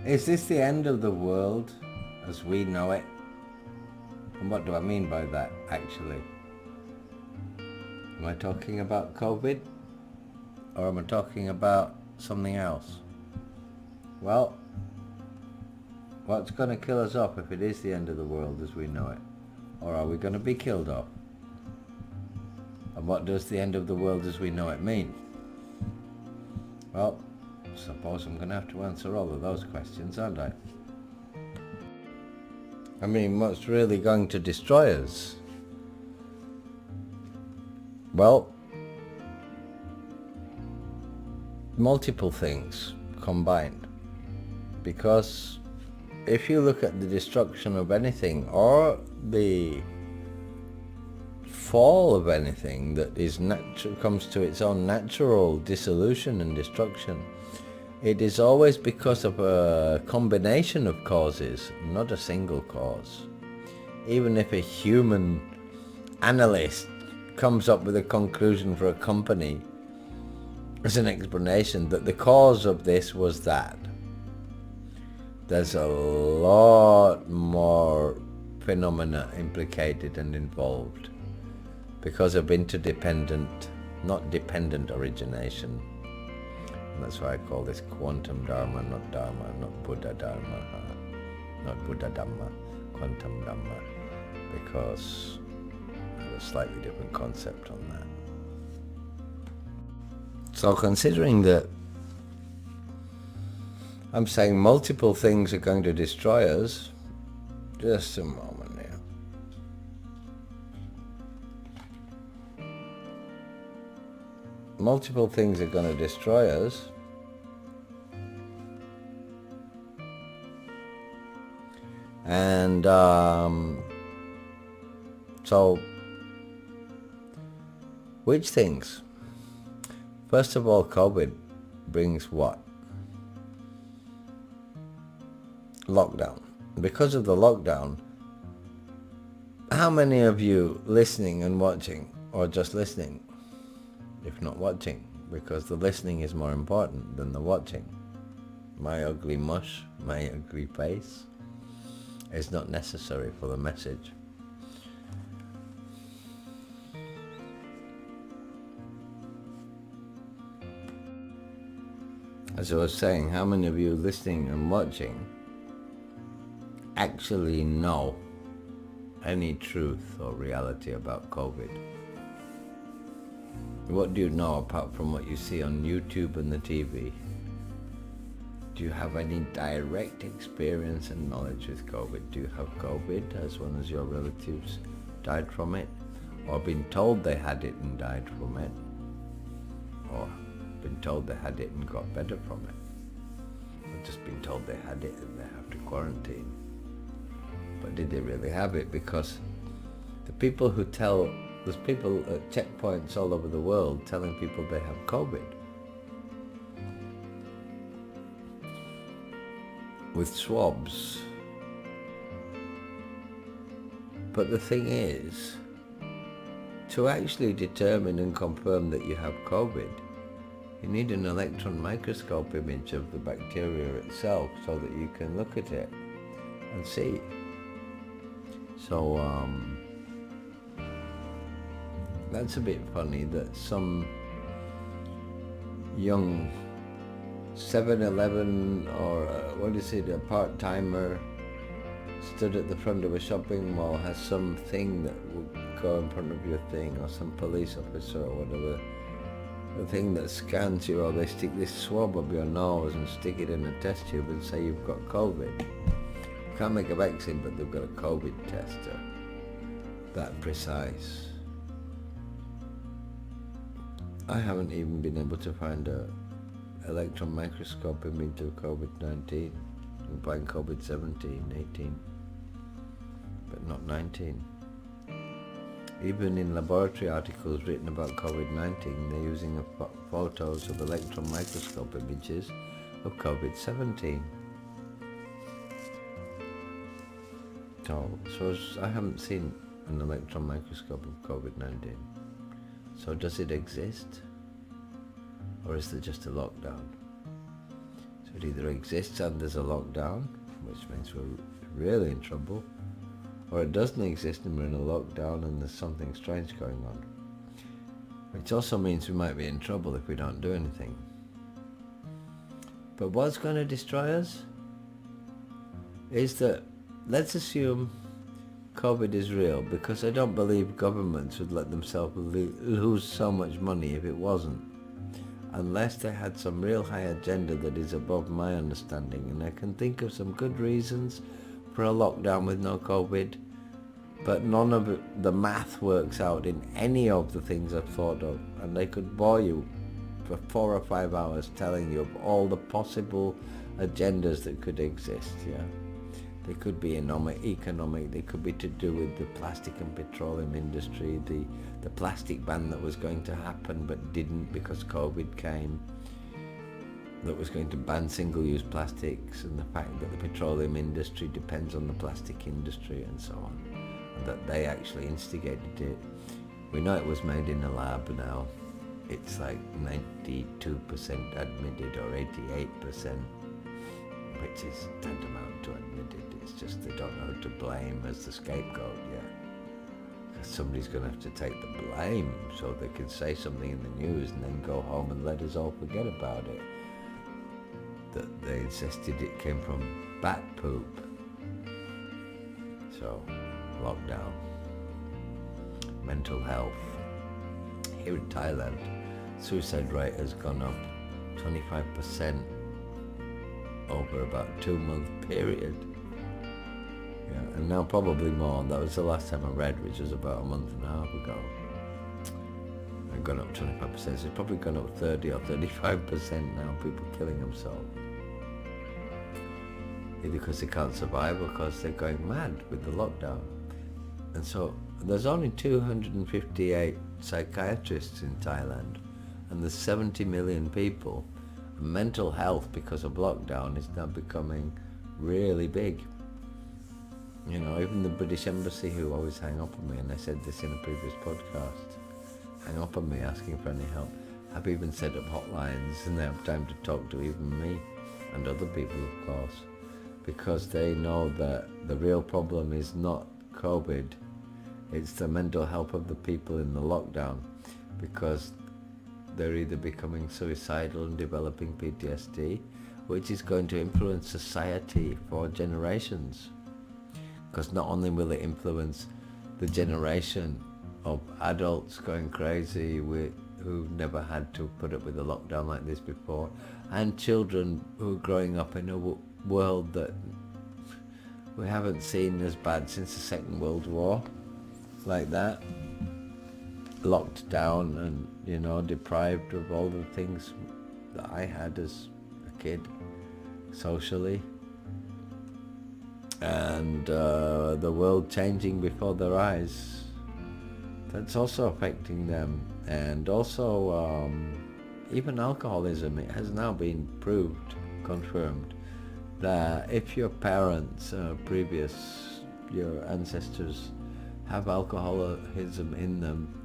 Is this the end of the world as we know it? And what do I mean by that, actually? Am I talking about COVID? Or am I talking about something else? Well, what's going to kill us off if it is the end of the world as we know it? Or are we going to be killed off? And what does the end of the world as we know it mean? Well, I suppose I'm going to have to answer all of those questions, aren't I? I mean, what's really going to destroy us? Well, multiple things combined. Because if you look at the destruction of anything, or the fall of anything that is comes to its own natural dissolution and destruction, it is always because of a combination of causes, not a single cause. Even if a human analyst comes up with a conclusion for a company as an explanation that the cause of this was that, there's a lot more phenomena implicated and involved because of interdependent, not dependent origination. And that's why I call this quantum dharma, not dharma, not Buddha dharma, not Buddha dhamma, quantum dharma, because I have a slightly different concept on that. So considering that I'm saying multiple things are going to destroy us, just a moment here. Multiple things are going to destroy us. And so, which things? First of all, COVID brings what? Lockdown. Because of the lockdown, how many of you listening and watching, or just listening, if not watching, because the listening is more important than the watching? My ugly mush, my ugly face is not necessary for the message. As I was saying, how many of you listening and watching actually know any truth or reality about COVID? What do you know apart from what you see on YouTube and the TV? Do you have any direct experience and knowledge with COVID? Do you have COVID as one of your relatives died from it? Or been told they had it and died from it? Or been told they had it and got better from it? Or just been told they had it and they have to quarantine? But did they really have it? Because the people who there's people at checkpoints all over the world telling people they have COVID. With swabs. But the thing is, to actually determine and confirm that you have COVID, you need an electron microscope image of the bacteria itself so that you can look at it and see. So that's a bit funny that some young 7-Eleven or a part-timer stood at the front of a shopping mall has something that would go in front of your thing, or some police officer or whatever, the thing that scans you, or they stick this swab up your nose and stick it in a test tube and say you've got COVID. Can't make a vaccine, but they've got a COVID tester. That precise. I haven't even been able to find a electron microscope image of COVID-19. I'm finding COVID-17, 18, but not 19. Even in laboratory articles written about COVID-19, they're using photos of electron microscope images of COVID-17. So I haven't seen an electron microscope of COVID-19. So does it exist? Or is there just a lockdown? So it either exists and there's a lockdown, which means we're really in trouble, or it doesn't exist and we're in a lockdown and there's something strange going on. Which also means we might be in trouble if we don't do anything. But what's going to destroy us is that, let's assume COVID is real, because I don't believe governments would let themselves lose so much money if it wasn't, unless they had some real high agenda that is above my understanding. And I can think of some good reasons for a lockdown with no COVID, but none of the math works out in any of the things I've thought of, and they could bore you for 4 or 5 hours telling you of all the possible agendas that could exist. They could be economic, they could be to do with the plastic and petroleum industry, the plastic ban that was going to happen but didn't because COVID came, that was going to ban single-use plastics, and the fact that the petroleum industry depends on the plastic industry and so on, and that they actually instigated it. We know it was made in a lab now. It's like 92% admitted or 88%, which is tantamount to admitted. It's just they don't know who to blame as the scapegoat yet. Because somebody's going to have to take the blame so they can say something in the news and then go home and let us all forget about it. That they insisted it came from bat poop. So, lockdown. Mental health. Here in Thailand, suicide rate has gone up 25% over about a 2-month period. And now probably more. That was the last time I read, which was about a month and a half ago. It's gone up 25%, so it's probably gone up 30 or 35% now, people killing themselves. Either because they can't survive or because they're going mad with the lockdown. And so there's only 258 psychiatrists in Thailand, and there's 70 million people. Mental health, because of lockdown, is now becoming really big. Even the British Embassy, who always hang up on me, and I said this in a previous podcast, hang up on me asking for any help. I've even set up hotlines, and they have time to talk to even me and other people, of course, because they know that the real problem is not COVID, it's the mental health of the people in the lockdown, because they're either becoming suicidal and developing PTSD, which is going to influence society for generations. Because not only will it influence the generation of adults going crazy who've never had to put up with a lockdown like this before, and children who are growing up in a world that we haven't seen as bad since the Second World War, like that, locked down and deprived of all the things that I had as a kid socially, and the world changing before their eyes. That's also affecting them. And also even alcoholism, it has now been proved, confirmed, that if your parents, your ancestors have alcoholism in them,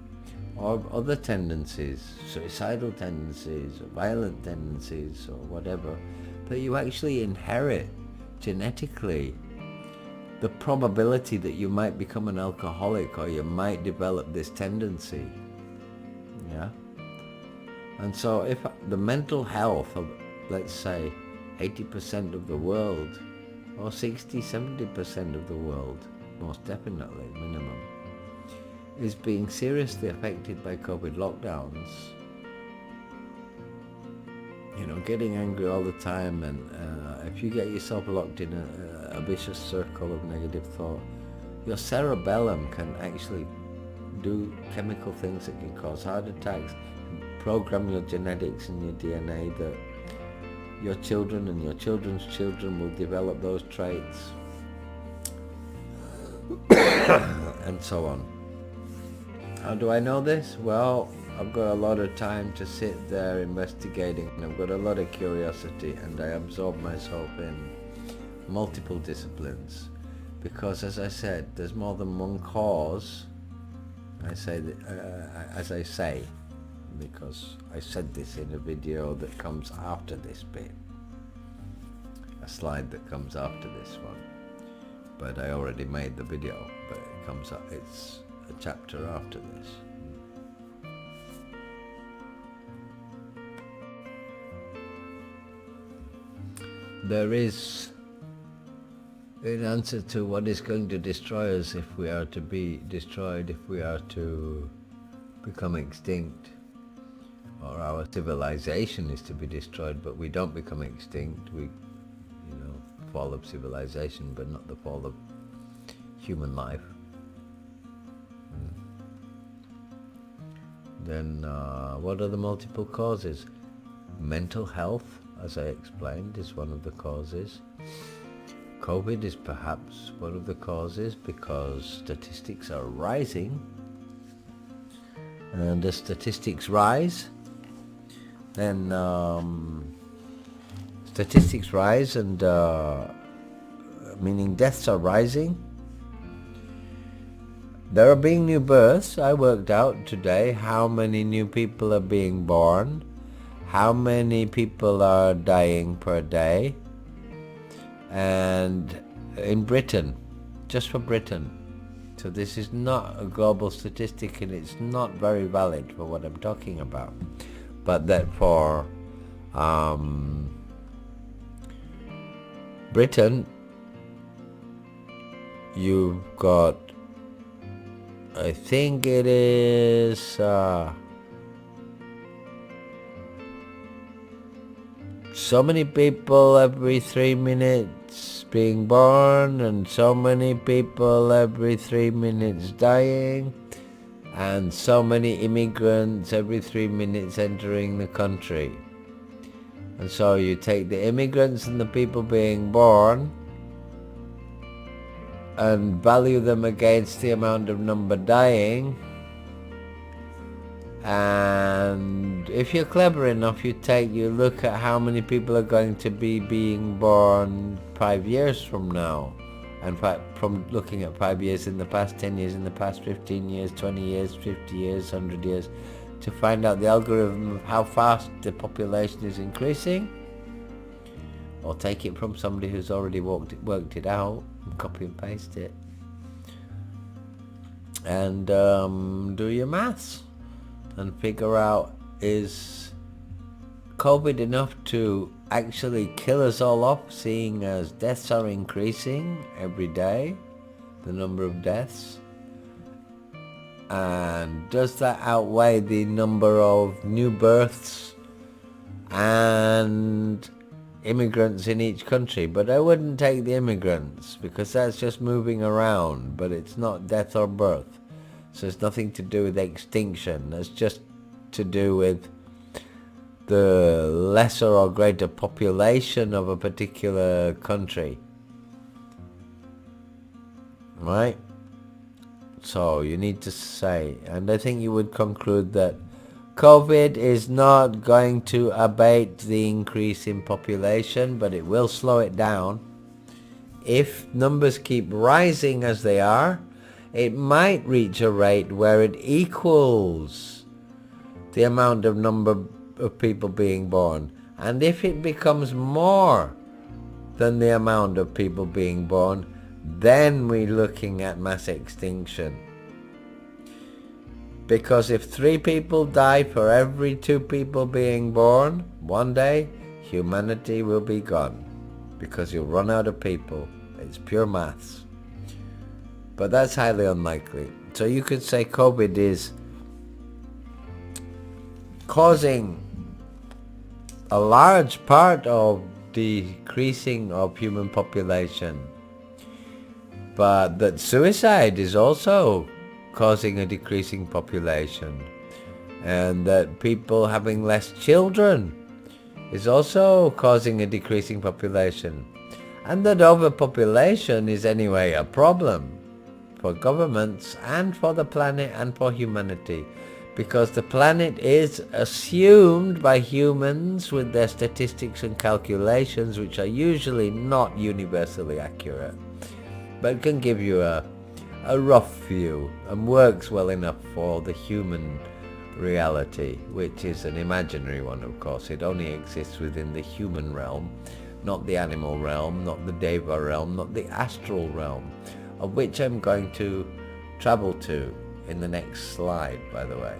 or other tendencies, suicidal tendencies, or violent tendencies, or whatever, that you actually inherit genetically the probability that you might become an alcoholic or you might develop this tendency. And so if the mental health of, let's say, 80% of the world, or 60-70% of the world, most definitely, minimum, is being seriously affected by COVID lockdowns, getting angry all the time, and if you get yourself locked in a vicious circle of negative thought, your cerebellum can actually do chemical things that can cause heart attacks, program your genetics and your DNA that your children and your children's children will develop those traits, and so on. How do I know this? Well, I've got a lot of time to sit there investigating, and I've got a lot of curiosity, and I absorb myself in multiple disciplines, because as I said, there's more than one cause I say that, as I say, because I said this in a video that comes after this bit, a slide that comes after this one, but I already made the video, but it comes up, it's a chapter after this. There is an answer to what is going to destroy us if we are to be destroyed, if we are to become extinct, or our civilization is to be destroyed, but we don't become extinct. We, fall of civilization, but not the fall of human life. Then what are the multiple causes? Mental health, as I explained, is one of the causes. COVID is perhaps one of the causes because statistics are rising, and as statistics rise, then statistics rise, and meaning deaths are rising. There are being new births. I worked out today how many new people are being born, how many people are dying per day, and in Britain, just for Britain. So this is not a global statistic, and it's not very valid for what I'm talking about, but that for Britain, you've got, I think it is so many people every 3 minutes being born, and so many people every 3 minutes dying, and so many immigrants every 3 minutes entering the country. And so you take the immigrants and the people being born and value them against the amount of number dying, and if you're clever enough, you look at how many people are going to be being born 5 years from now, and from looking at 5 years in the past, 10 years in the past, 15 years, 20 years, 50 years, 100 years, to find out the algorithm of how fast the population is increasing, or take it from somebody who's already worked it out, and copy and paste it, and do your maths and figure out, is COVID enough to actually kill us all off, seeing as deaths are increasing every day, the number of deaths? And does that outweigh the number of new births and immigrants in each country? But I wouldn't take the immigrants, because that's just moving around, but it's not death or birth. So it's nothing to do with extinction. It's just to do with the lesser or greater population of a particular country. Right? So you need to say, and I think you would conclude that COVID is not going to abate the increase in population, but it will slow it down. If numbers keep rising as they are, it might reach a rate where it equals the amount of number of people being born. And if it becomes more than the amount of people being born, then we're looking at mass extinction. Because if 3 people die for every 2 people being born, one day humanity will be gone, because you'll run out of people. It's pure maths. But that's highly unlikely. So you could say COVID is causing a large part of decreasing of human population, but that suicide is also causing a decreasing population, and that people having less children is also causing a decreasing population, and that overpopulation is anyway a problem for governments and for the planet and for humanity, because the planet is assumed by humans with their statistics and calculations, which are usually not universally accurate, but can give you a a rough view and works well enough for the human reality, which is an imaginary one, of course. It only exists within the human realm, not the animal realm, not the deva realm, not the astral realm, of which I'm going to travel to in the next slide, by the way.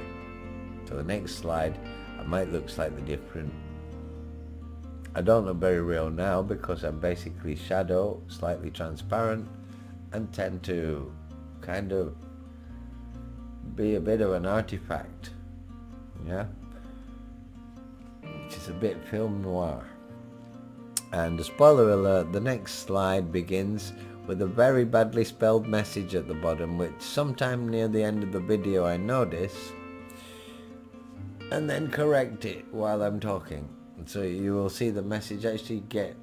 So the next slide, I might look slightly different. I don't look very real now because I'm basically shadow, slightly transparent, and tend to kind of be a bit of an artifact, yeah, which is a bit film noir. And a spoiler alert, the next slide begins with a very badly spelled message at the bottom, which sometime near the end of the video I notice, and then correct it while I'm talking. And so you will see the message actually get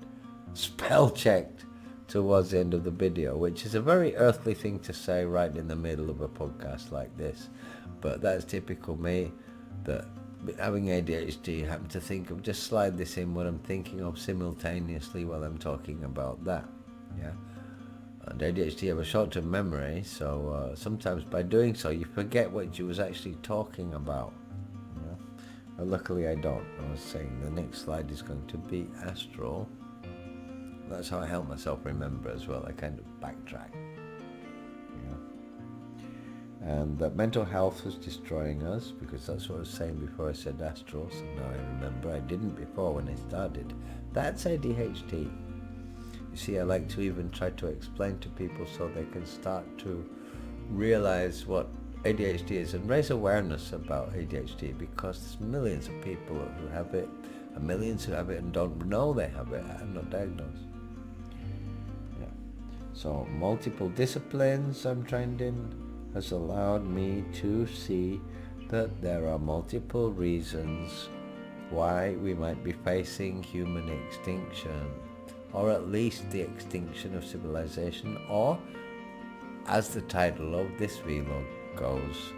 spell checked towards the end of the video, which is a very earthly thing to say right in the middle of a podcast like this. But that's typical me, that having ADHD, I happen to think of just slide this in what I'm thinking of simultaneously while I'm talking about that. Yeah. And ADHD have a short-term memory, so sometimes by doing so you forget what you was actually talking about. Yeah. But luckily I don't. I was saying the next slide is going to be astral. That's how I help myself remember as well. I kind of backtrack. Yeah. And that mental health was destroying us, because that's what I was saying before I said astral. So now I remember. I didn't before when I started. That's ADHD. You see, I like to even try to explain to people so they can start to realize what ADHD is and raise awareness about ADHD, because there's millions of people who have it, and millions who have it and don't know they have it and not diagnosed. Yeah. So multiple disciplines I'm trained in has allowed me to see that there are multiple reasons why we might be facing human extinction, or at least the extinction of civilization, or, as the title of this vlog goes,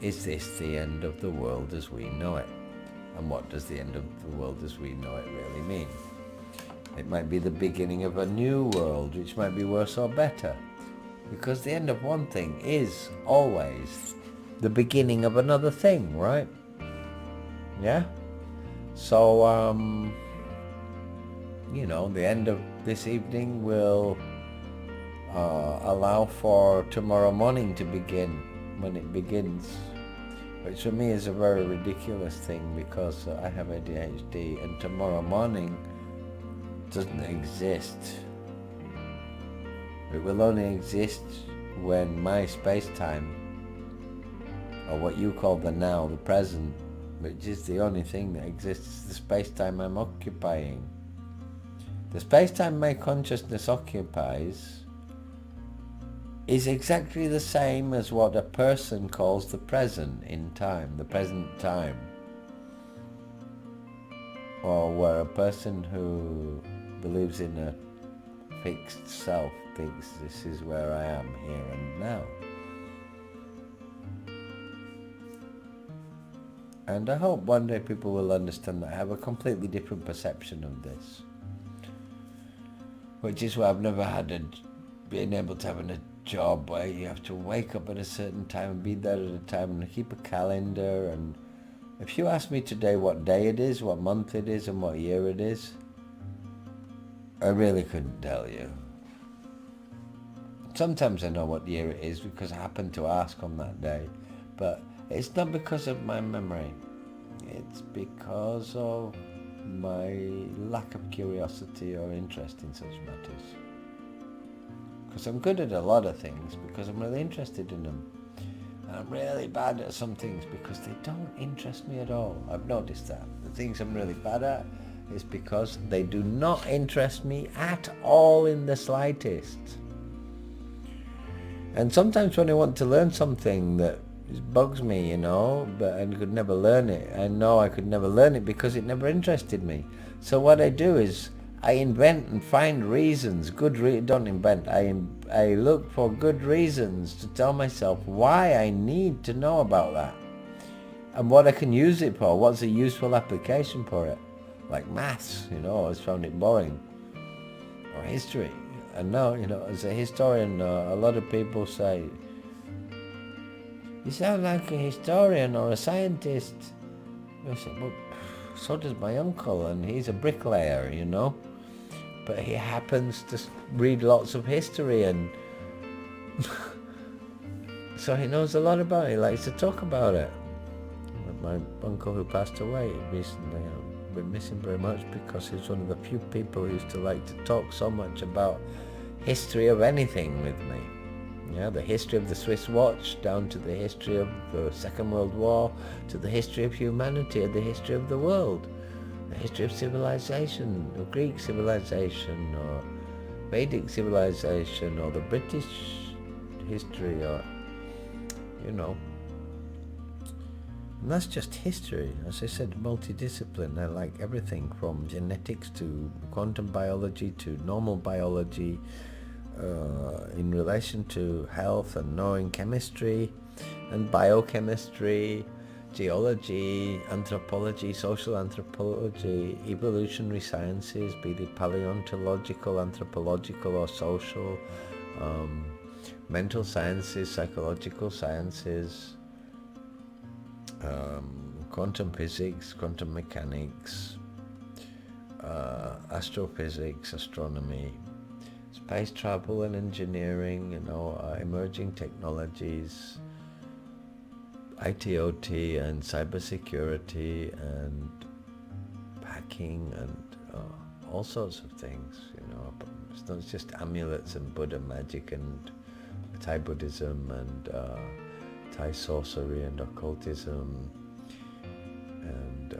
is this the end of the world as we know it? And what does the end of the world as we know it really mean? It might be the beginning of a new world, which might be worse or better, because the end of one thing is always the beginning of another thing, right? Yeah? So, you know, the end of this evening will allow for tomorrow morning to begin when it begins, which for me is a very ridiculous thing, because I have ADHD and tomorrow morning doesn't exist. It will only exist when my space-time, or what you call the now, the present, which is the only thing that exists, is the space-time I'm occupying. The space-time my consciousness occupies is exactly the same as what a person calls the present in time, the present time. Or where a person who believes in a fixed self thinks this is where I am here and now. And I hope one day people will understand that I have a completely different perception of this, which is why I've never had been able to have a job where you have to wake up at a certain time and be there at a time and keep a calendar. And if you ask me today what day it is, what month it is, and what year it is, I really couldn't tell you. Sometimes I know what year it is because I happen to ask on that day, but it's not because of my memory. It's because of my lack of curiosity or interest in such matters. Because I'm good at a lot of things because I'm really interested in them. And I'm really bad at some things because they don't interest me at all. I've noticed that. The things I'm really bad at is because they do not interest me at all in the slightest. And sometimes when I want to learn something that bugs me, you know, but I could never learn it. I know I could never learn it because it never interested me. So what I do is I invent and find reasons, don't invent, I look for good reasons to tell myself why I need to know about that and what I can use it for, what's a useful application for it. Like maths, you know, I always found it boring. Or history. And now, as a historian, a lot of people say, you sound like a historian or a scientist. I said, well, so does my uncle, and he's a bricklayer, But he happens to read lots of history, and so he knows a lot about it. He likes to talk about it. My uncle who passed away recently, I've been missing very much because he's one of the few people who used to like to talk so much about history of anything with me. The history of the Swiss watch, down to the history of the Second World War, to the history of humanity and the history of the world, the history of civilization, of Greek civilization, or Vedic civilization, or the British history, or, And that's just history. As I said, multidiscipline. I like everything from genetics to quantum biology to normal biology, in relation to health and knowing chemistry and biochemistry, geology, anthropology, social anthropology, evolutionary sciences, be they paleontological, anthropological or social, mental sciences, psychological sciences, quantum physics, quantum mechanics, astrophysics, astronomy, space travel and engineering, emerging technologies, IT/OT and cybersecurity and hacking and all sorts of things, It's not just amulets and Buddha magic and Thai Buddhism and Thai sorcery and occultism and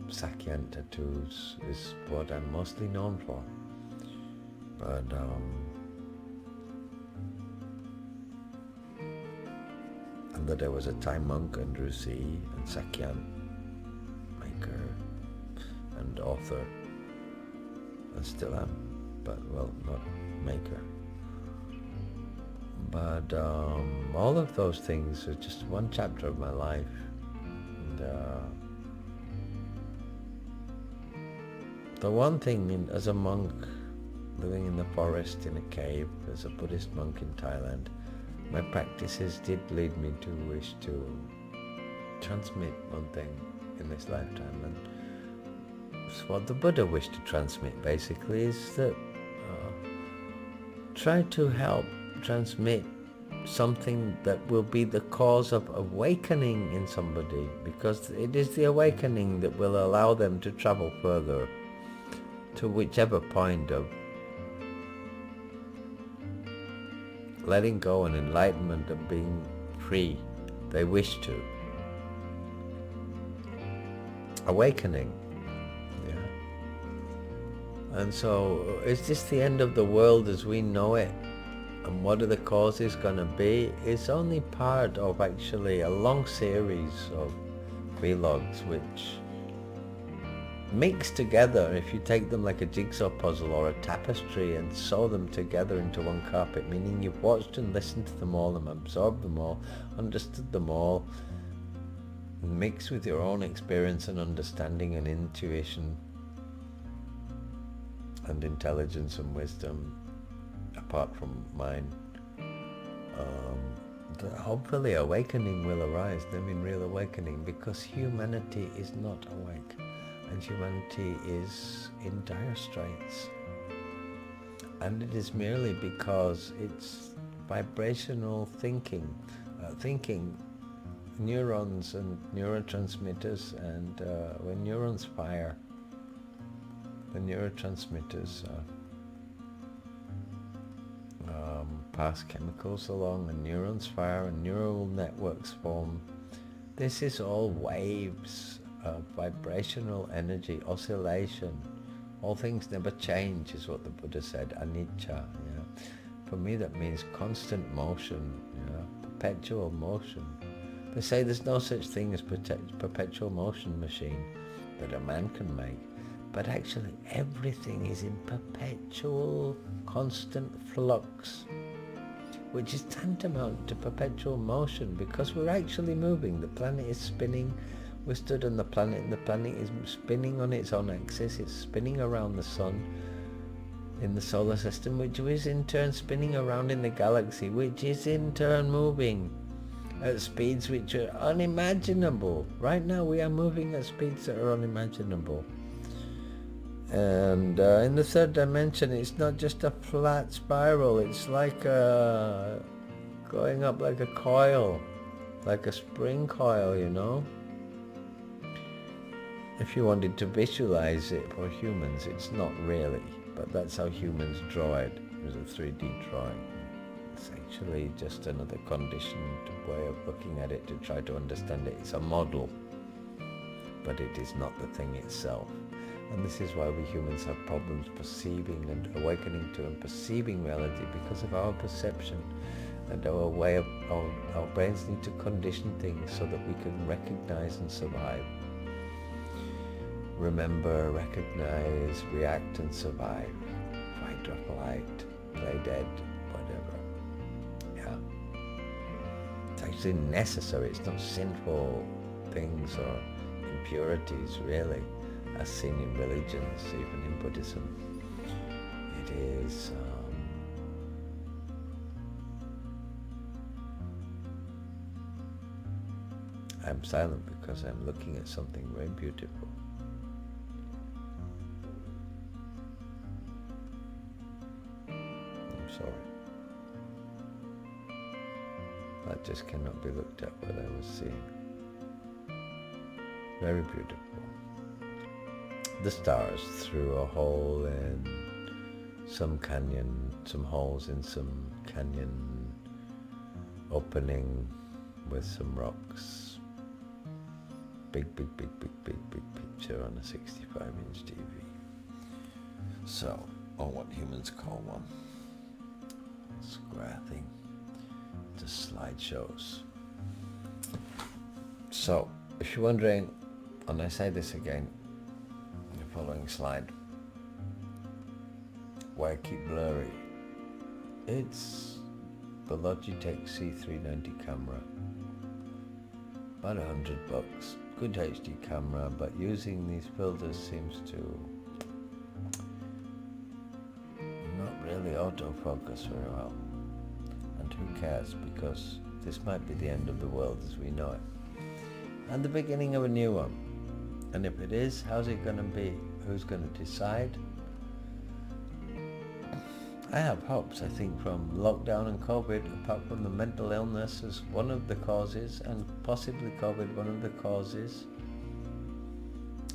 Sakyan tattoos is what I'm mostly known for. But and that I was a Thai monk and Rusi and Sakyan maker and author, and still am, but not maker. But all of those things are just one chapter of my life. And the one thing, as a monk living in the forest in a cave, as a Buddhist monk in Thailand, my practices did lead me to wish to transmit one thing in this lifetime. And it's what the Buddha wished to transmit, basically, is that try to help transmit something that will be the cause of awakening in somebody, because it is the awakening that will allow them to travel further to whichever point of letting go and enlightenment and being free they wish to. Awakening. And so, is this the end of the world as we know it? And what are the causes going to be? It's only part of actually a long series of vlogs which mix together, if you take them like a jigsaw puzzle or a tapestry and sew them together into one carpet, meaning you've watched and listened to them all and absorbed them all, understood them all, mixed with your own experience and understanding and intuition and intelligence and wisdom, apart from mine, hopefully awakening will arise. I mean, real awakening, because humanity is not awake, and humanity is in dire straits. And it is merely because it's vibrational thinking, neurons and neurotransmitters, and when neurons fire, the neurotransmitters pass chemicals along, and neurons fire and neural networks form. This is all waves of vibrational energy, oscillation. All things never change, is what the Buddha said, anicca. For me that means constant motion, perpetual motion. They say there's no such thing as perpetual motion machine that a man can make. But actually everything is in perpetual, constant flux, which is tantamount to perpetual motion, because we're actually moving. The planet is spinning. We're stood on the planet, and the planet is spinning on its own axis. It's spinning around the sun. in the solar system, which is in turn spinning around in the galaxy, which is in turn moving at speeds which are unimaginable. Right now we are moving at speeds that are unimaginable. And in the third dimension, it's not just a flat spiral, it's like going up like a coil, like a spring coil, you know. If you wanted to visualize it for humans, it's not really, but that's how humans draw it, as a 3D drawing. It's actually just another conditioned way of looking at it to try to understand it. It's a model, but it is not the thing itself. And this is why we humans have problems perceiving and awakening to and perceiving reality, because of our perception and our way of, our brains need to condition things so that we can recognize and survive. Remember, recognize, react and survive. Fight or flight, play dead, whatever. Yeah. It's actually necessary. It's not sinful things or impurities, really, as seen in religions, even in Buddhism. It is I'm silent because I'm looking at something very beautiful. I'm sorry. That just cannot be looked at, what I was seeing. Very beautiful. The stars through a hole in some canyon, some holes in some canyon opening with some rocks. Big picture on a 65-inch TV. So, or what humans call one. Square thing. Just slideshows. So, if you're wondering, and I say this again, the following slide, why I keep blurry, it's the Logitech C390 camera, about $100, good HD camera, but using these filters seems to not really autofocus very well. And who cares, because this might be the end of the world as we know it, and the beginning of a new one. And if it is, how's it going to be? Who's going to decide? I have hopes, I think, from lockdown and COVID, apart from the mental illness as one of the causes, and possibly COVID one of the causes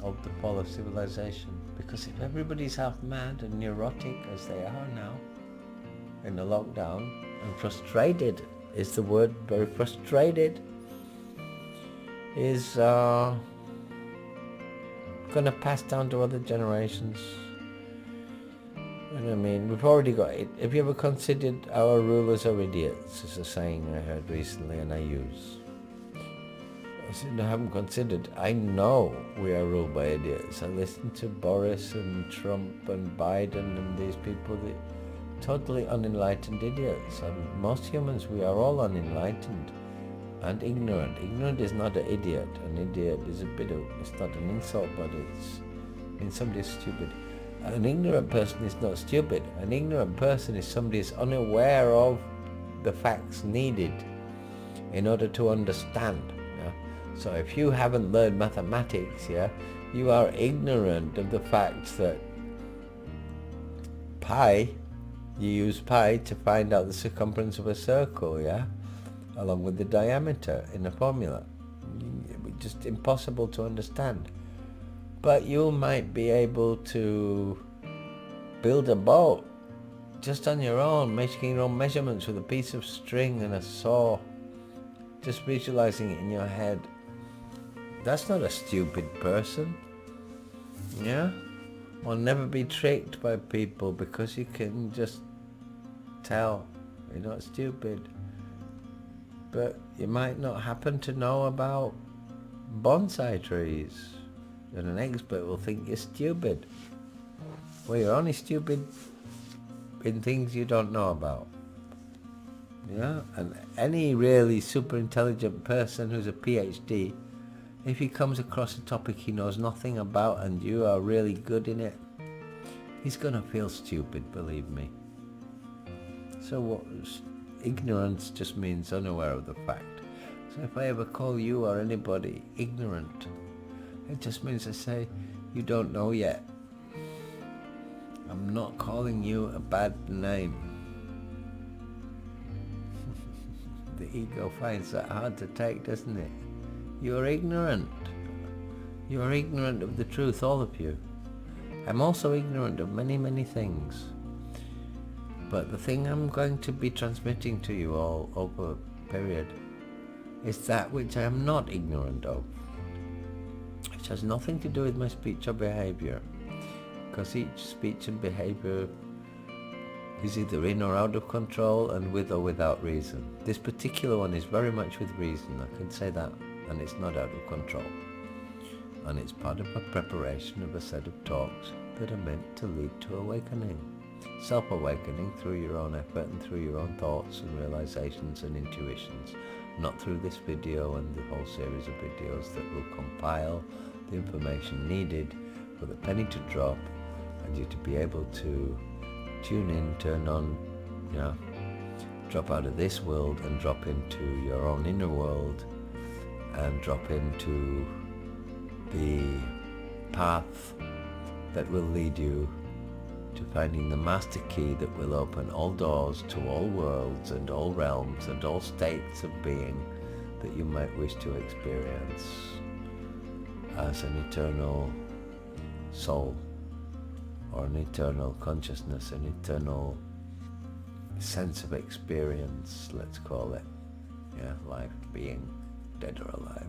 of the fall of civilization. Because if everybody's half mad and neurotic, as they are now, in the lockdown, and frustrated is the word, very frustrated, is going to pass down to other generations. You know what I mean? We've already got it. Have you ever considered our rulers are idiots? Is a saying I heard recently and I use. I said, no, I haven't considered. I know we are ruled by idiots. I listen to Boris and Trump and Biden and these people, that totally unenlightened idiots. And most humans, we are all unenlightened and ignorant. Ignorant is not an idiot. An idiot is a bit of, it's not an insult, but it's, I mean, somebody's stupid. An ignorant person is not stupid. An ignorant person is somebody who's unaware of the facts needed in order to understand. Yeah? So if you haven't learned mathematics, yeah, you are ignorant of the facts that pi, you use pi to find out the circumference of a circle, yeah, along with the diameter in a formula. It's just impossible to understand. But you might be able to build a boat just on your own, making your own measurements with a piece of string and a saw, just visualizing it in your head. That's not a stupid person. Yeah? Or never be tricked by people because you can just tell you're not stupid. But you might not happen to know about bonsai trees. And an expert will think you're stupid. Well, you're only stupid in things you don't know about. Yeah? And any really super intelligent person who's a PhD, if he comes across a topic he knows nothing about and you are really good in it, he's gonna feel stupid, believe me. So what? Ignorance just means unaware of the fact. So if I ever call you or anybody ignorant, it just means I say, you don't know yet. I'm not calling you a bad name. The ego finds that hard to take, doesn't it? You're ignorant. You're ignorant of the truth, all of you. I'm also ignorant of many, many things. But the thing I'm going to be transmitting to you all over a period is that which I am not ignorant of, which has nothing to do with my speech or behavior, because each speech and behavior is either in or out of control and with or without reason. This particular one is very much with reason, I can say that, and it's not out of control. And it's part of a preparation of a set of talks that are meant to lead to awakening. Self-awakening through your own effort and through your own thoughts and realizations and intuitions, not through this video and the whole series of videos that will compile the information needed for the penny to drop and you to be able to tune in, turn on, drop out of this world and drop into your own inner world and drop into the path that will lead you to finding the master key that will open all doors to all worlds and all realms and all states of being that you might wish to experience as an eternal soul or an eternal consciousness, an eternal sense of experience, let's call it. Life, being, dead or alive.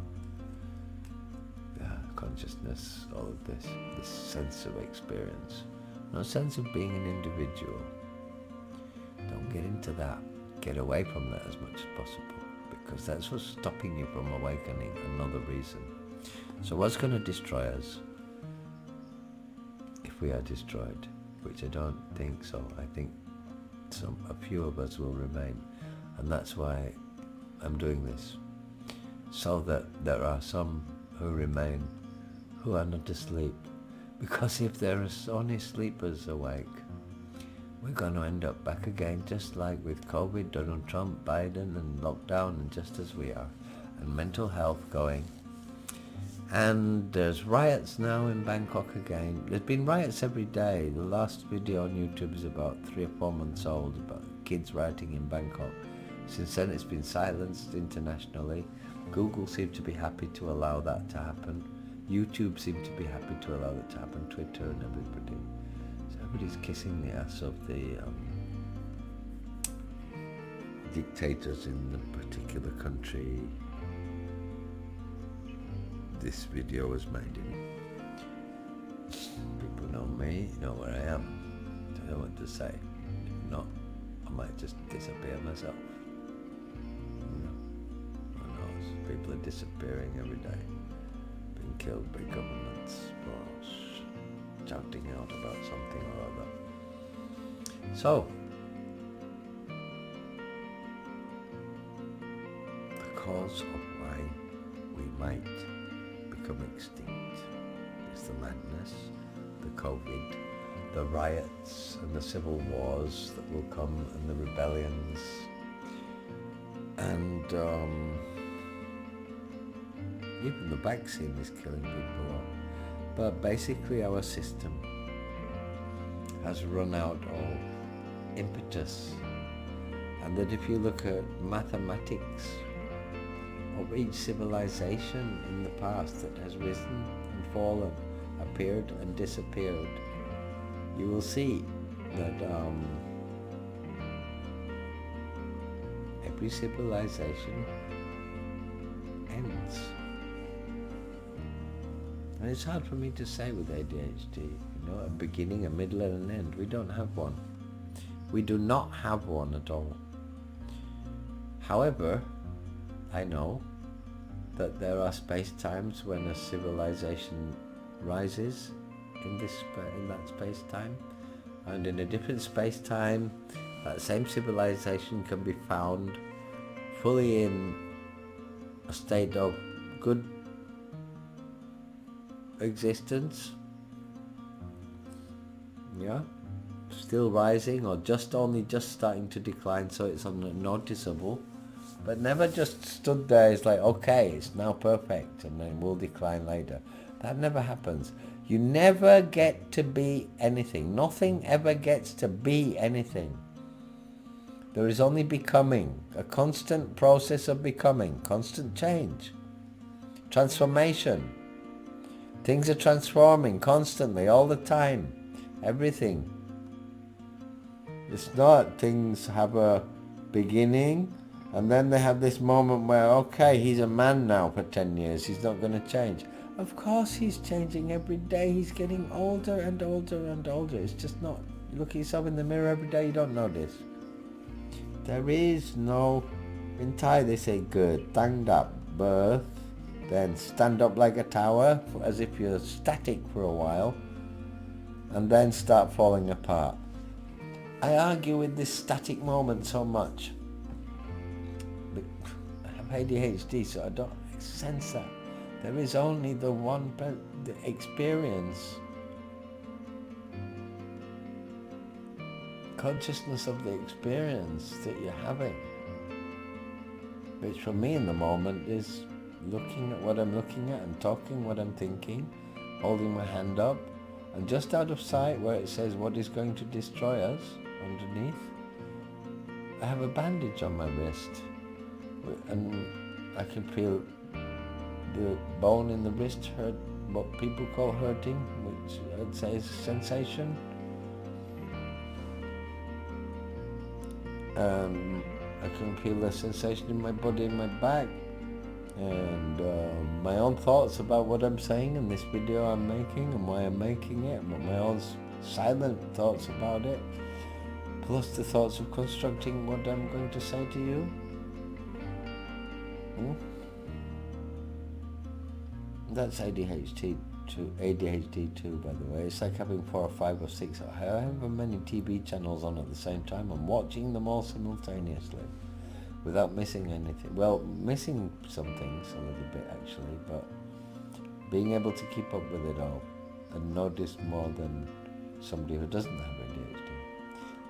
Consciousness, all of this sense of experience. No sense of being an individual. Don't get into that. Get away from that as much as possible, because that's what's stopping you from awakening, another reason. So what's going to destroy us, if we are destroyed, which I don't think so. I think a few of us will remain, and that's why I'm doing this, so that there are some who remain who are not asleep. Because if there are only sleepers awake, we're going to end up back again, just like with COVID, Donald Trump, Biden, and lockdown, and just as we are, and mental health going. And there's riots now in Bangkok again. There's been riots every day. The last video on YouTube is about 3 or 4 months old, about kids rioting in Bangkok. Since then it's been silenced internationally. Google seemed to be happy to allow that to happen. YouTube seemed to be happy to allow that to happen. Twitter and everybody. So everybody's kissing the ass of the dictators in the particular country this video was made in. People know me, know where I am. I don't know what to say. If not, I might just disappear myself. Who knows? People are disappearing every day, being killed by governments for shouting out about something or other. So, the cause of why we might become extinct is the madness, the COVID, the riots and the civil wars that will come, and the rebellions, and even the vaccine is killing people off. But basically our system has run out of impetus, and that if you look at mathematics of each civilization in the past that has risen and fallen, appeared and disappeared, you will see that every civilization ends. And it's hard for me to say with ADHD, a beginning, a middle and an end. We don't have one. We do not have one at all. However, I know that there are space-times when a civilization rises in that space-time, and in a different space-time that same civilization can be found fully in a state of good existence, yeah, still rising or just starting to decline, so it's unnoticeable, but never just stood there. It's like, okay, it's now perfect and then will decline later. That never happens. You never get to be anything. Nothing ever gets to be anything. There is only becoming, a constant process of becoming, constant change, transformation. Things are transforming constantly, all the time, everything. It's not things have a beginning and then they have this moment where, okay, he's a man now for 10 years, he's not going to change. Of course he's changing every day. He's getting older and older and older. It's just not, you look at yourself in the mirror every day, you don't notice. There is no entire, they say, good, stand up, birth, then stand up like a tower as if you're static for a while, and then start falling apart. I argue with this static moment so much. I have ADHD, so I don't sense that. There is only the one the experience, consciousness of the experience that you're having, which for me in the moment is looking at what I'm looking at and talking what I'm thinking, holding my hand up, and just out of sight where it says what is going to destroy us underneath, I have a bandage on my wrist, and I can feel the bone in the wrist hurt, what people call hurting, which I'd say is a sensation. I can feel the sensation in my body, in my back, and my own thoughts about what I'm saying in this video I'm making and why I'm making it, but my own silent thoughts about it, plus the thoughts of constructing what I'm going to say to you. That's ADHD too, by the way. It's like having 4 or 5 or 6 or however many TV channels on at the same time and watching them all simultaneously without missing anything. Well, missing some things a little bit actually, but being able to keep up with it all and notice more than somebody who doesn't have ADHD.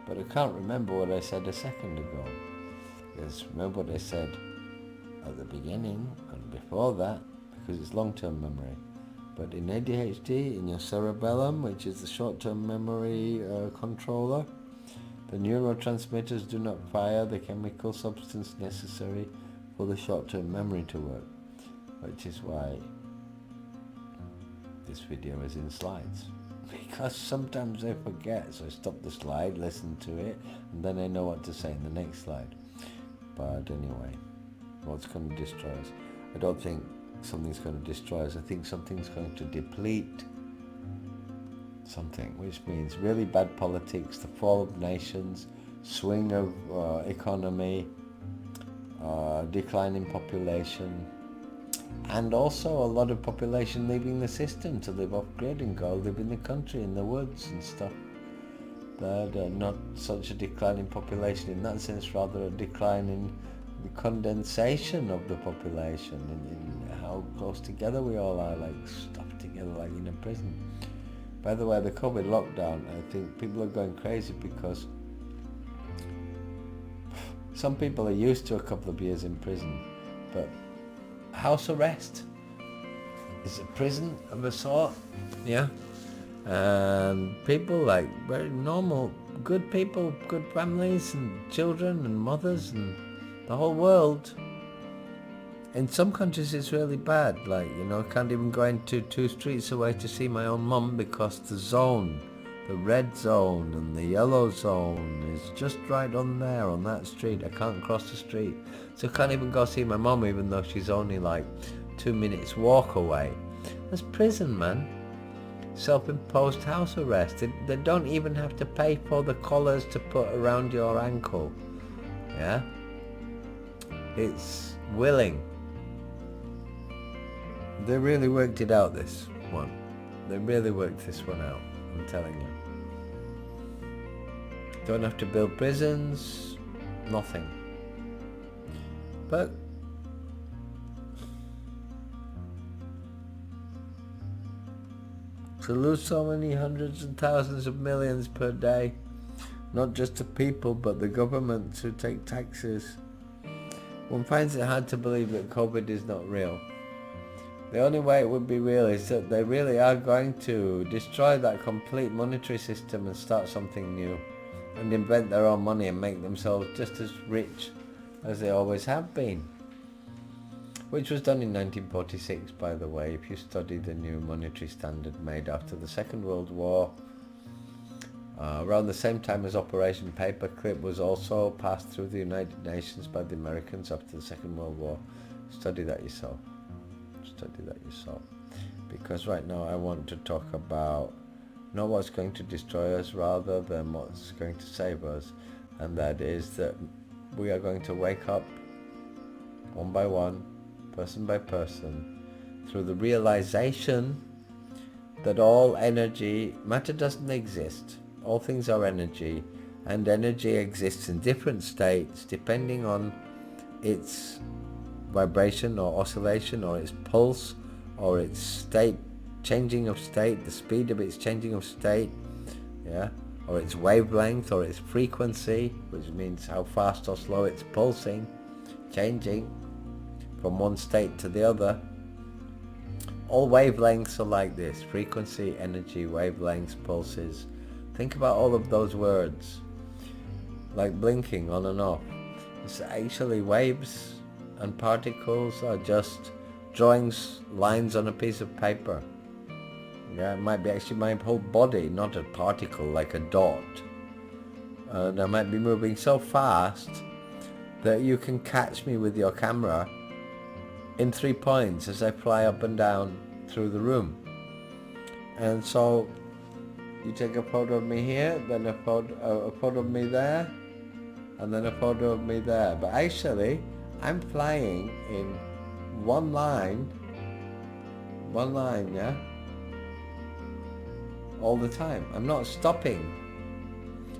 But I can't remember what I said a second ago. Yes, remember what I said at the beginning and before that, because it's long-term memory. But in ADHD, in your cerebellum, which is the short-term memory controller, the neurotransmitters do not fire the chemical substance necessary for the short-term memory to work, which is why this video is in slides. Because sometimes I forget, so I stop the slide, listen to it, and then I know what to say in the next slide. But anyway, what's going to destroy us? I don't think something's going to destroy us. I think something's going to deplete something, which means really bad politics, the fall of nations, swing of economy, decline in population, and also a lot of population leaving the system to live off-grid and go live in the country, in the woods and stuff. But not such a decline in population in that sense, rather a decline in the condensation of the population, in how close together we all are, like stuffed together like in a prison. By the way, the COVID lockdown, I think people are going crazy because some people are used to a couple of years in prison, but house arrest is a prison of a sort, yeah, and people like very normal, good people, good families and children and mothers and the whole world. In some countries it's really bad, like, you know, I can't even go into 2 streets away to see my own mum because the zone, the red zone and the yellow zone is just right on there, on that street. I can't cross the street, so I can't even go see my mum even though she's only like 2 minutes walk away. That's prison, man. Self-imposed house arrest. They don't even have to pay for the collars to put around your ankle, yeah, it's willing. They really worked it out, this one. They really worked this one out, I'm telling you. Don't have to build prisons, nothing. But To lose so many hundreds and thousands of millions per day, not just to people but the governments who take taxes. One finds it hard to believe that COVID is not real. The only way it would be real is that they really are going to destroy that complete monetary system and start something new and invent their own money and make themselves just as rich as they always have been. Which was done in 1946, by the way, if you study the new monetary standard made after the Second World War. Around the same time as Operation Paperclip was also passed through the United Nations by the Americans after the Second World War. Study that yourself. Study that yourself. Because right now I want to talk about not what's going to destroy us rather than what's going to save us. And that is that we are going to wake up one by one, person by person, through the realization that all energy, matter doesn't exist. All things are energy, and energy exists in different states depending on its vibration or oscillation or its pulse or its state, changing of state, the speed of its changing of state, or its wavelength or its frequency, which means how fast or slow it's pulsing, changing from one state to the other. All wavelengths are like this: frequency, energy, wavelengths, pulses. Think about all of those words, like blinking on and off. It's actually waves, and particles are just drawings, lines on a piece of paper. Yeah, it might be actually my whole body, not a particle like a dot. And I might be moving so fast that you can catch me with your camera in 3 points as I fly up and down through the room. And so you take a photo of me here, then a photo of me there, and then a photo of me there. But actually, I'm flying in one line, yeah, all the time. I'm not stopping.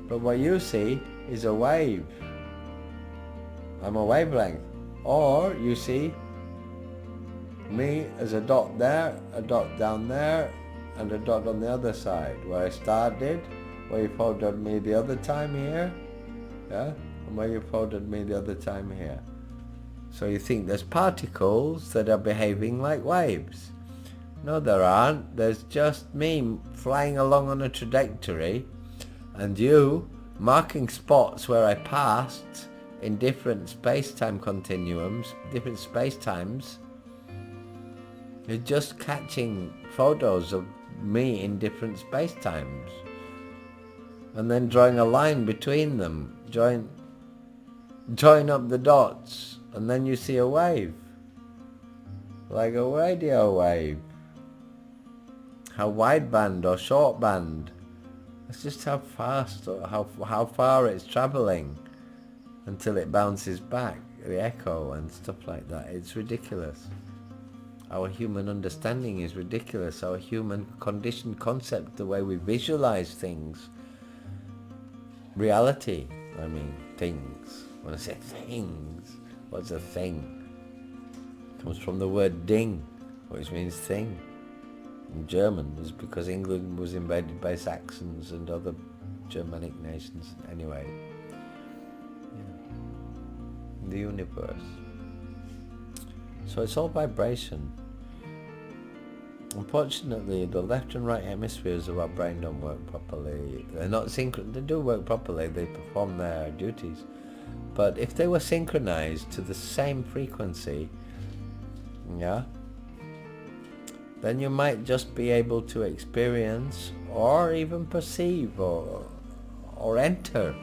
But what you see is a wave. I'm a wavelength. Or you see me as a dot there, a dot down there, and a dot on the other side, where I started, where you photoed me the other time here, yeah, and where you photoed me the other time here. So you think there's particles that are behaving like waves. No, there aren't. There's just me flying along on a trajectory, and you marking spots where I passed in different space-time continuums, different space-times. You're just catching photos of me in different space-times and then drawing a line between them, join up the dots, and then you see a wave, like a radio wave. How wideband or short band, that's just how fast or how far it's travelling until it bounces back, the echo and stuff like that. It's ridiculous. Our human understanding is ridiculous. Our human conditioned concept, the way we visualize things, reality, things. When I say things, what's a thing? It comes from the word Ding, which means thing. In German, is because England was invaded by Saxons and other Germanic nations. Anyway, the universe. So it's all vibration. Unfortunately, the left and right hemispheres of our brain don't work properly. They're not synchronized. They do work properly. They perform their duties. But if they were synchronized to the same frequency, then you might just be able to experience or even perceive or enter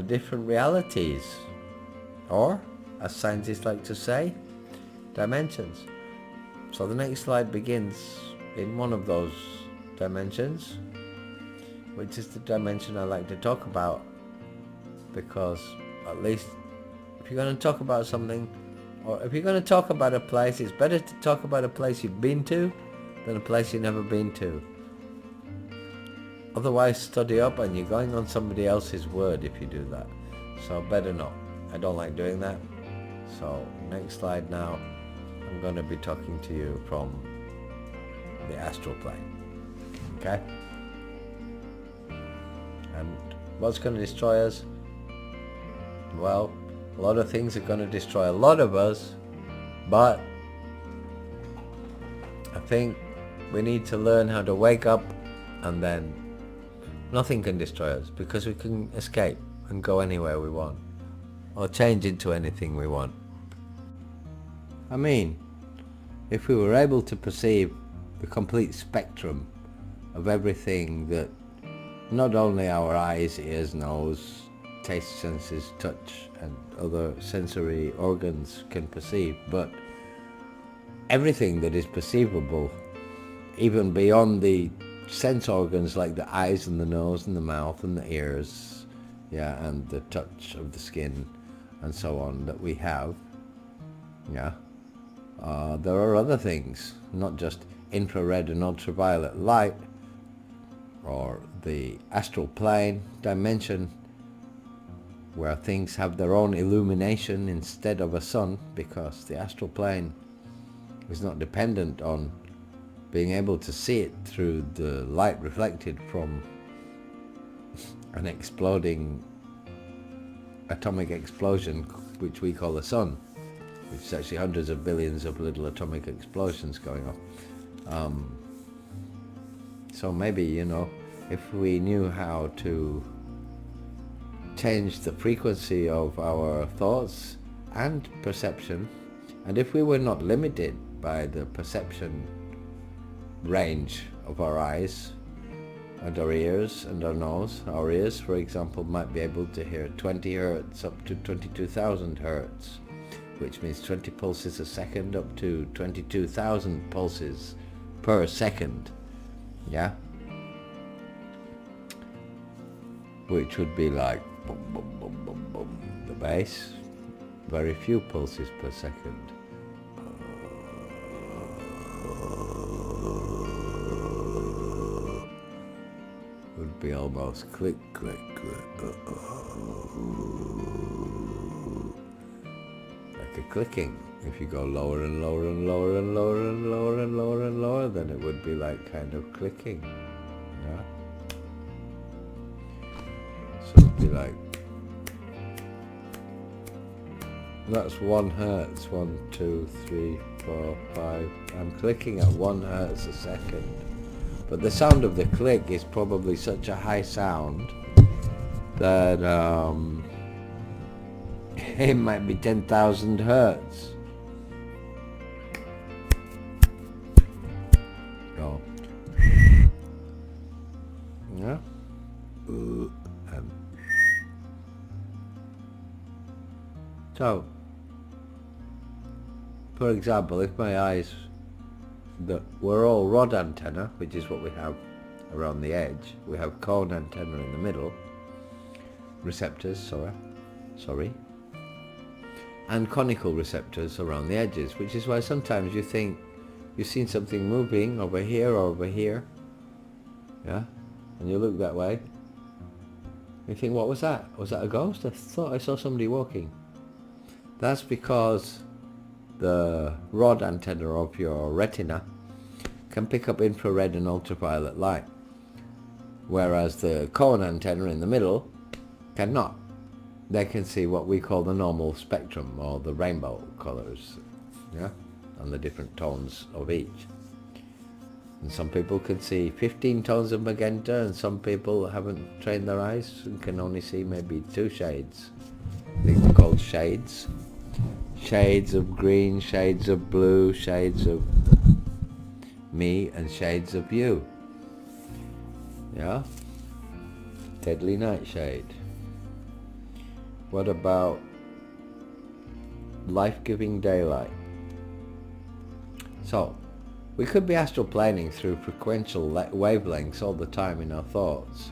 different realities, or, as scientists like to say, dimensions. So the next slide begins in one of those dimensions, which is the dimension I like to talk about, because at least if you're going to talk about something, or if you're going to talk about a place, it's better to talk about a place you've been to than a place you've never been to. Otherwise, study up and you're going on somebody else's word if you do that. So better not. I don't like doing that. So next slide now. I'm going to be talking to you from the astral plane. Okay? And what's going to destroy us? Well, a lot of things are going to destroy a lot of us, but I think we need to learn how to wake up, and then nothing can destroy us, because we can escape and go anywhere we want, or change into anything we want. I mean, if we were able to perceive the complete spectrum of everything that not only our eyes, ears, nose, taste senses, touch and other sensory organs can perceive, but everything that is perceivable, even beyond the sense organs like the eyes and the nose and the mouth and the ears, yeah, and the touch of the skin and so on that we have, yeah. There are other things, not just infrared and ultraviolet light, or the astral plane dimension, where things have their own illumination instead of a sun, because the astral plane is not dependent on being able to see it through the light reflected from an exploding atomic explosion, which we call the sun, which is actually hundreds of billions of little atomic explosions going off. So maybe, you know, if we knew how to change the frequency of our thoughts and perception, and if we were not limited by the perception range of our eyes and our ears and our nose. Our ears, for example, might be able to hear 20 hertz up to 22,000 hertz, which means 20 pulses a second up to 22,000 pulses per second, yeah? Which would be like boom, boom, boom, boom, boom. The bass, very few pulses per second. Would be almost click, click, click. Like a clicking. If you go lower and lower and lower and lower and lower and lower and lower, then it would be like kind of clicking. Yeah. So it'd be like, that's 1 hertz, 1, 2, 3, 4, 5. I'm clicking at 1 hertz a second. But the sound of the click is probably such a high sound that it might be 10,000 hertz. Go. Yeah. So, for example, if my eyes were all rod antenna, which is what we have around the edge, we have cone antenna in the middle, receptors, sorry, and conical receptors around the edges, which is why sometimes you think you've seen something moving over here or over here, yeah, and you look that way, you think, what was that? Was that a ghost? I thought I saw somebody walking. That's because the rod antenna of your retina can pick up infrared and ultraviolet light, whereas the cone antenna in the middle cannot. They can see what we call the normal spectrum, or the rainbow colors, yeah, and the different tones of each. And some people can see 15 tones of magenta, and some people haven't trained their eyes and can only see maybe 2 shades. I think they're called shades. Shades of green, shades of blue, shades of me, and shades of you. Yeah? Deadly nightshade. What about life-giving daylight? So, we could be astral planing through frequential wavelengths all the time in our thoughts,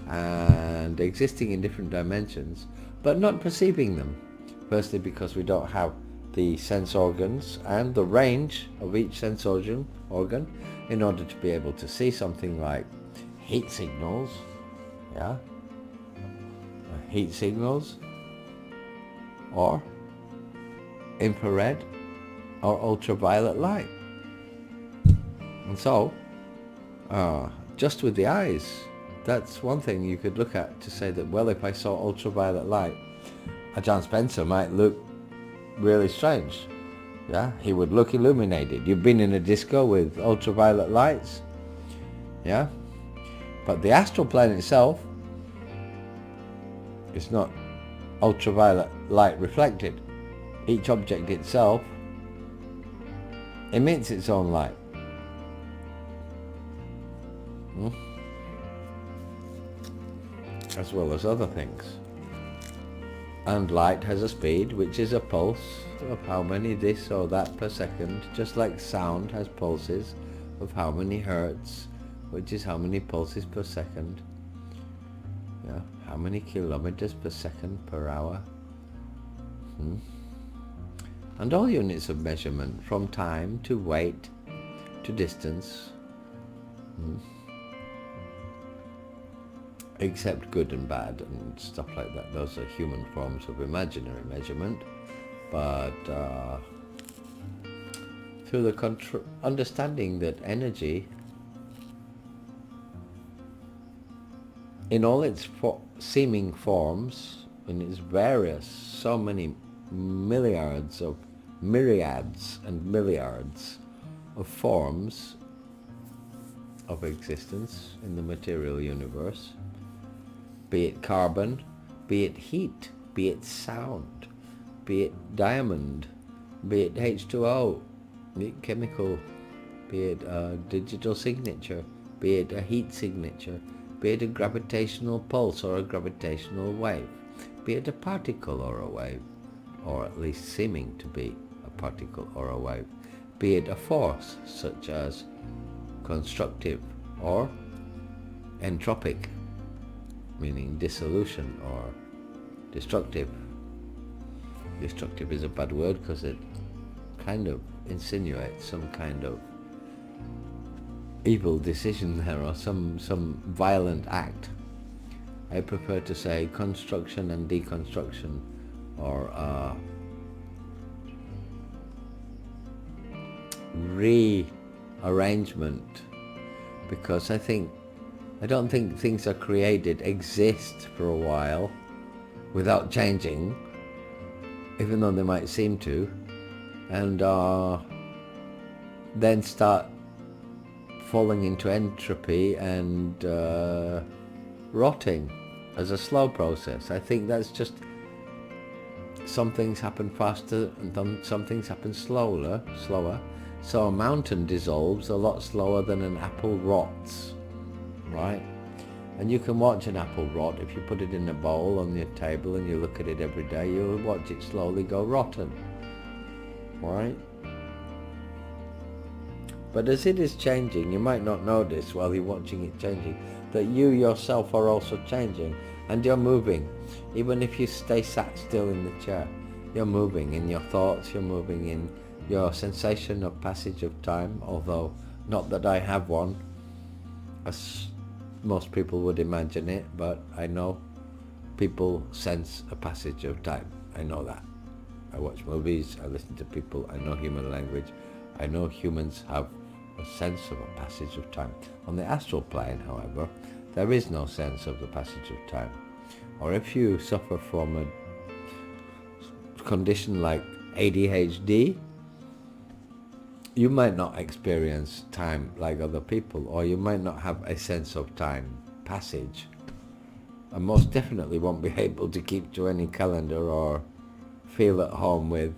and existing in different dimensions, but not perceiving them. Firstly, because we don't have the sense organs and the range of each sense organ in order to be able to see something like heat signals, yeah, heat signals, or infrared or ultraviolet light. And so just with the eyes. That's one thing you could look at to say that, well, if I saw ultraviolet light, a John Spencer might look really strange. Yeah, he would look illuminated. You've been in a disco with ultraviolet lights. Yeah, but the astral plane itself is not ultraviolet light reflected. Each object itself emits its own light. As well as other things. And light has a speed, which is a pulse of how many this or that per second, just like sound has pulses of how many hertz, which is how many pulses per second. Yeah, how many kilometers per second per hour. And all units of measurement, from time to weight to distance, except good and bad and stuff like that. Those are human forms of imaginary measurement. But through the understanding that energy, in all its seeming forms, in its various, so many myriads and milliards of forms of existence in the material universe, be it carbon, be it heat, be it sound, be it diamond, be it H2O, be it chemical, be it a digital signature, be it a heat signature, be it a gravitational pulse or a gravitational wave, be it a particle or a wave, or at least seeming to be a particle or a wave, be it a force such as constructive or entropic, meaning dissolution, or destructive. Destructive is a bad word because it kind of insinuates some kind of evil decision there, or some violent act. I prefer to say construction and deconstruction, or rearrangement, because I don't think things are created, exist for a while without changing, even though they might seem to, and then start falling into entropy and rotting as a slow process. I think that's just, some things happen faster and some things happen slower. So a mountain dissolves a lot slower than an apple rots, right? And you can watch an apple rot. If you put it in a bowl on your table and you look at it every day, you'll watch it slowly go rotten, right? But as it is changing, you might not notice while you're watching it changing that you yourself are also changing, and you're moving. Even if you stay sat still in the chair, you're moving in your thoughts, you're moving in your sensation of passage of time, although not that I have one, as most people would imagine it, but I know people sense a passage of time. I know that. I watch movies, I listen to people, I know human language. I know humans have a sense of a passage of time. On the astral plane, however, there is no sense of the passage of time. Or if you suffer from a condition like ADHD, you might not experience time like other people, or you might not have a sense of time passage, and most definitely won't be able to keep to any calendar or feel at home with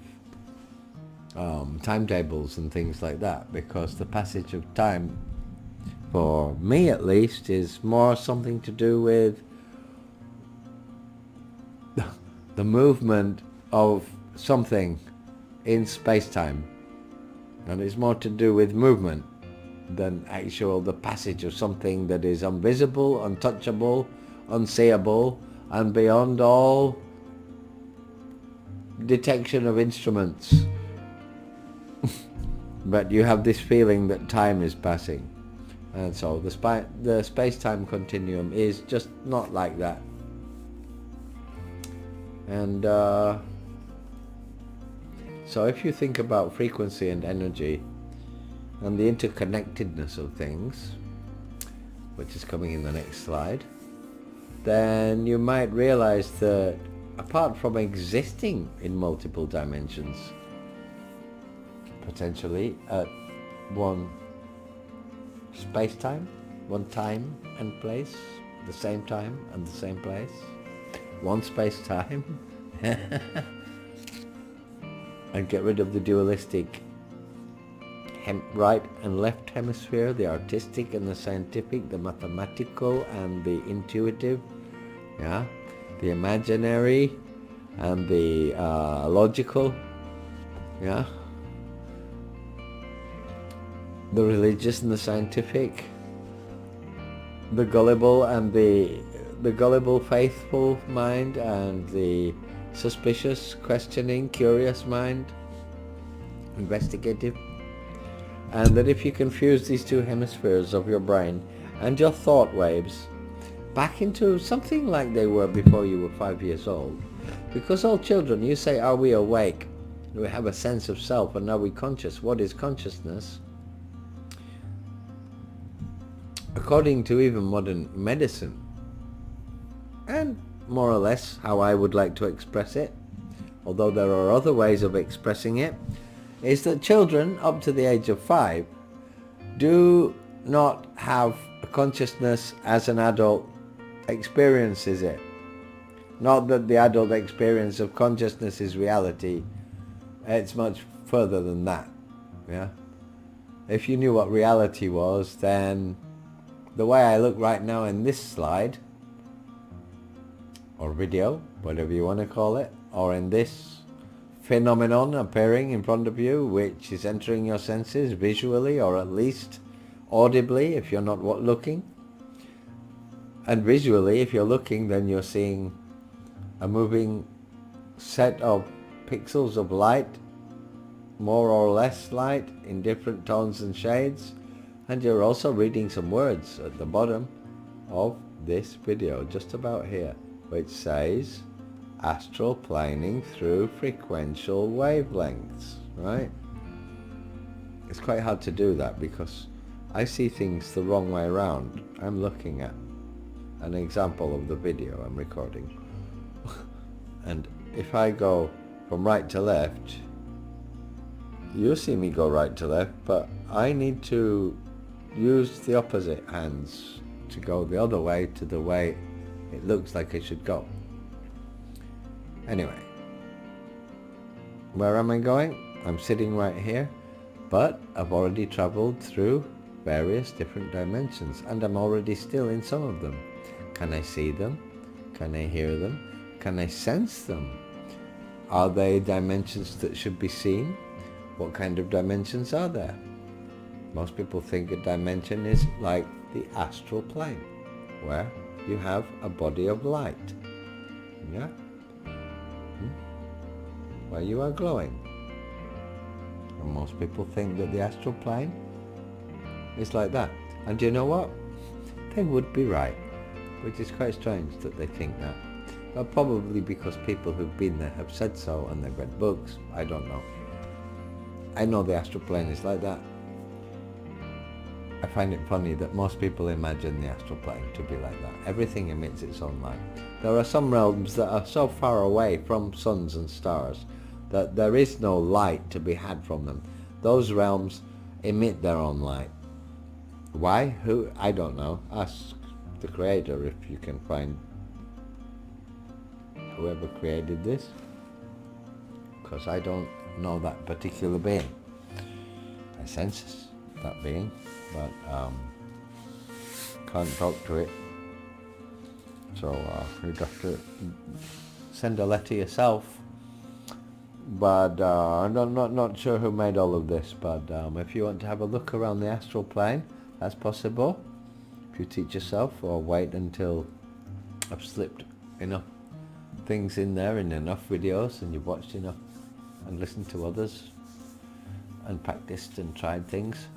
timetables and things like that, because the passage of time, for me at least, is more something to do with the movement of something in space-time, and it's more to do with movement than the passage of something that is invisible, untouchable, unseeable, and beyond all detection of instruments. But you have this feeling that time is passing, and so the space-time continuum is just not like that. And so if you think about frequency and energy and the interconnectedness of things, which is coming in the next slide, then you might realize that apart from existing in multiple dimensions, potentially at one space-time, one time and place, the same time and the same place, one space-time, and get rid of the dualistic right and left hemisphere, the artistic and the scientific, the mathematical and the intuitive, yeah, the imaginary and the logical, yeah, the religious and the scientific, the gullible and the gullible faithful mind and the suspicious, questioning, curious mind, investigative. And that if you confuse these two hemispheres of your brain and your thought waves back into something like they were before you were 5 years old, because all children, you say, are we awake? Do we have a sense of self, and are we conscious? What is consciousness? According to even modern medicine, and more or less how I would like to express it, although there are other ways of expressing it, is that children up to the age of 5 do not have a consciousness as an adult experiences it. Not that the adult experience of consciousness is reality. It's much further than that. Yeah. If you knew what reality was, then the way I look right now in this slide, or video, whatever you want to call it, or in this phenomenon appearing in front of you, which is entering your senses visually or at least audibly if you're not looking. And visually, if you're looking, then you're seeing a moving set of pixels of light, more or less light in different tones and shades. And you're also reading some words at the bottom of this video, just about here, which says astral planing through frequential wavelengths, right? It's quite hard to do that because I see things the wrong way around. I'm looking at an example of the video I'm recording. And if I go from right to left, you see me go right to left, but I need to use the opposite hands to go the other way to the way it looks like it should go. Anyway, where am I going? I'm sitting right here, but I've already traveled through various different dimensions, and I'm already still in some of them. Can I see them? Can I hear them? Can I sense them? Are they dimensions that should be seen? What kind of dimensions are there? Most people think a dimension is like the astral plane, where you have a body of light, yeah, where you are glowing. And most people think that the astral plane is like that. And do you know what? They would be right, which is quite strange that they think that. But probably because people who've been there have said so and they've read books. I don't know. I know the astral plane is like that. I find it funny that most people imagine the astral plane to be like that. Everything emits its own light. There are some realms that are so far away from suns and stars that there is no light to be had from them. Those realms emit their own light. Why? Who? I don't know. Ask the creator if you can find whoever created this, because I don't know that particular being. I sense that being, but can't talk to it. So you'd have to send a letter yourself. But I'm not sure who made all of this. But if you want to have a look around the astral plane, that's possible. If you teach yourself, or wait until I've slipped enough things in there in enough videos, and you've watched enough and listened to others and practiced and tried things,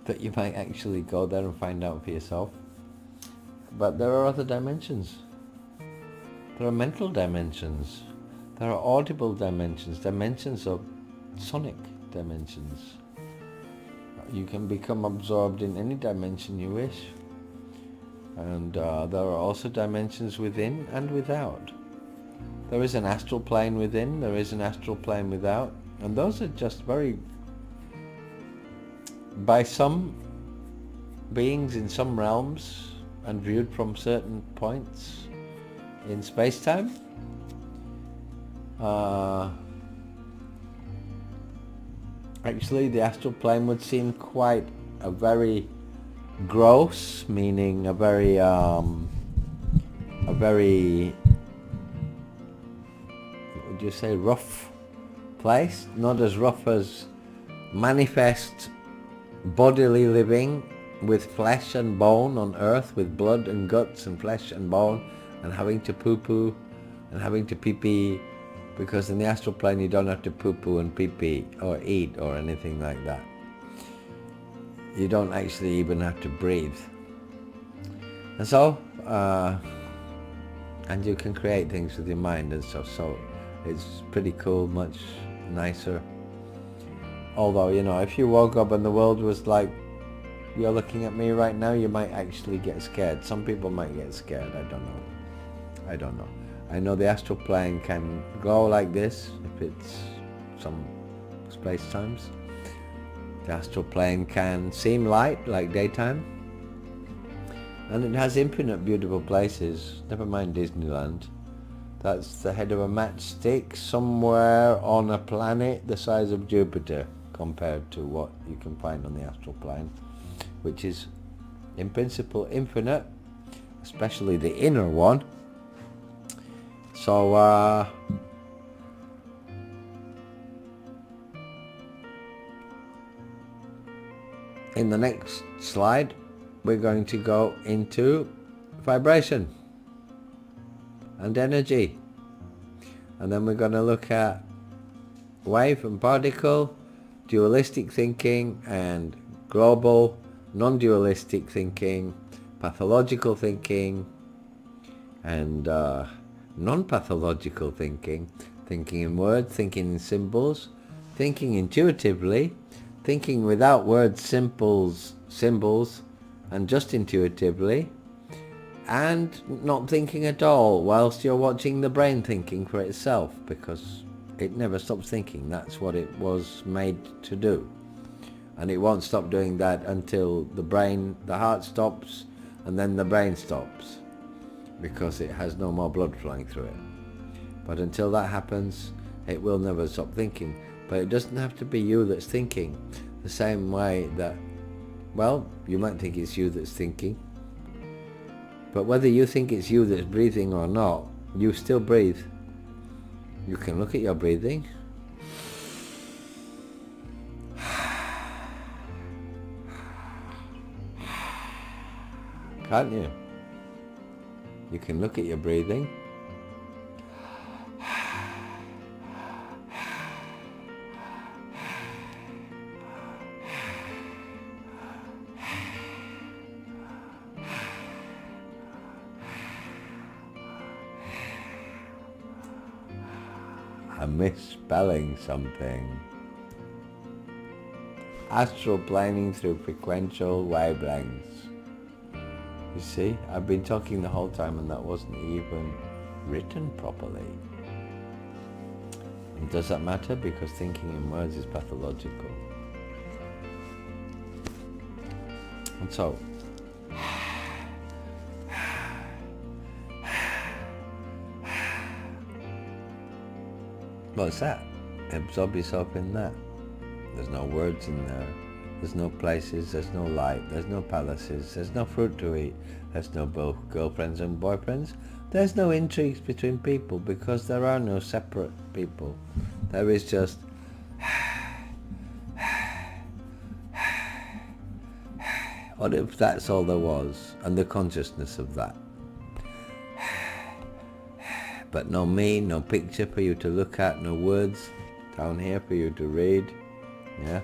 that you might actually go there and find out for yourself. But there are other dimensions. There are mental dimensions. There are audible dimensions, dimensions of sonic dimensions. You can become absorbed in any dimension you wish. And there are also dimensions within and without. There is an astral plane within, there is an astral plane without, and those are just very, by some beings in some realms and viewed from certain points in space-time, actually the astral plane would seem quite a very gross, meaning a very would you say rough place, not as rough as manifest bodily living with flesh and bone on earth, with blood and guts and flesh and bone, and having to poo-poo and having to pee-pee, because in the astral plane you don't have to poo-poo and pee-pee or eat or anything like that. You don't actually even have to breathe. And so, and you can create things with your mind and stuff, so it's pretty cool, much nicer. Although, you know, if you woke up and the world was like you're looking at me right now, you might actually get scared. Some people might get scared, I don't know. I know the astral plane can go like this, if it's some space-times. The astral plane can seem light, like daytime. And it has infinite beautiful places, never mind Disneyland. That's the head of a matchstick somewhere on a planet the size of Jupiter, compared to what you can find on the astral plane, which is in principle infinite, especially the inner one. So in the next slide we're going to go into vibration and energy, and then we're going to look at wave and particle, dualistic thinking and global non-dualistic thinking, pathological thinking and non-pathological thinking, thinking in words, thinking in symbols, thinking intuitively, thinking without words, symbols, and just intuitively, and not thinking at all whilst you're watching the brain thinking for itself, because it never stops thinking. That's what it was made to do. And it won't stop doing that until the heart stops, and then the brain stops, because it has no more blood flowing through it. But until that happens, it will never stop thinking. But it doesn't have to be you that's thinking, the same way that, well, you might think it's you that's thinking, but whether you think it's you that's breathing or not, you still breathe. You can look at your breathing. Can't you? You can look at your breathing. I'm misspelling something. Astral planing through frequential wavelengths. You see, I've been talking the whole time and that wasn't even written properly. And does that matter? Because thinking in words is pathological. And so, what's that? Absorb yourself in that. There's no words in there. There's no places, there's no light, there's no palaces, there's no fruit to eat, there's no girlfriends and boyfriends, there's no intrigues between people, because there are no separate people. There is just what if that's all there was, and the consciousness of that. But no me, no picture for you to look at, no words down here for you to read, yeah?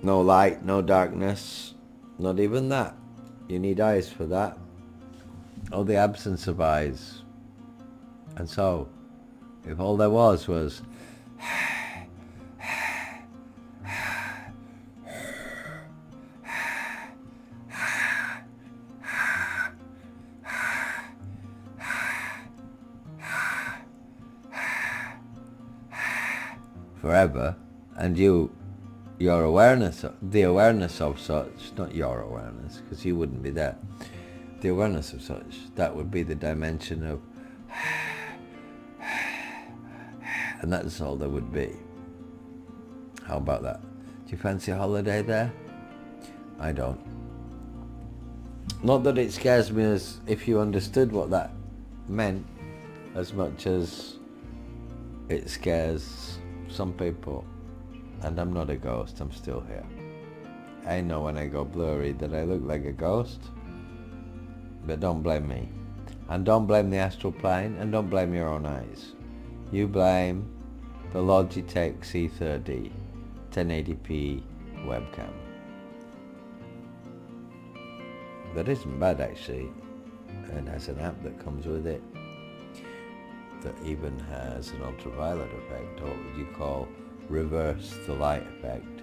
No light, no darkness, not even that. You need eyes for that. Or the absence of eyes. And so, if all there was forever, and your awareness, the awareness of such, not your awareness, because you wouldn't be there, the awareness of such, that would be the dimension of, and that's all there would be. How about that? Do you fancy a holiday there? I don't. Not that it scares me as if you understood what that meant, as much as it scares some people. And I'm not a ghost, I'm still here. I know when I go blurry that I look like a ghost, but don't blame me. And don't blame the astral plane, and don't blame your own eyes. You blame the Logitech C30 1080p webcam. That isn't bad actually, and has an app that comes with it that even has an ultraviolet effect, or what you call reverse the light effect,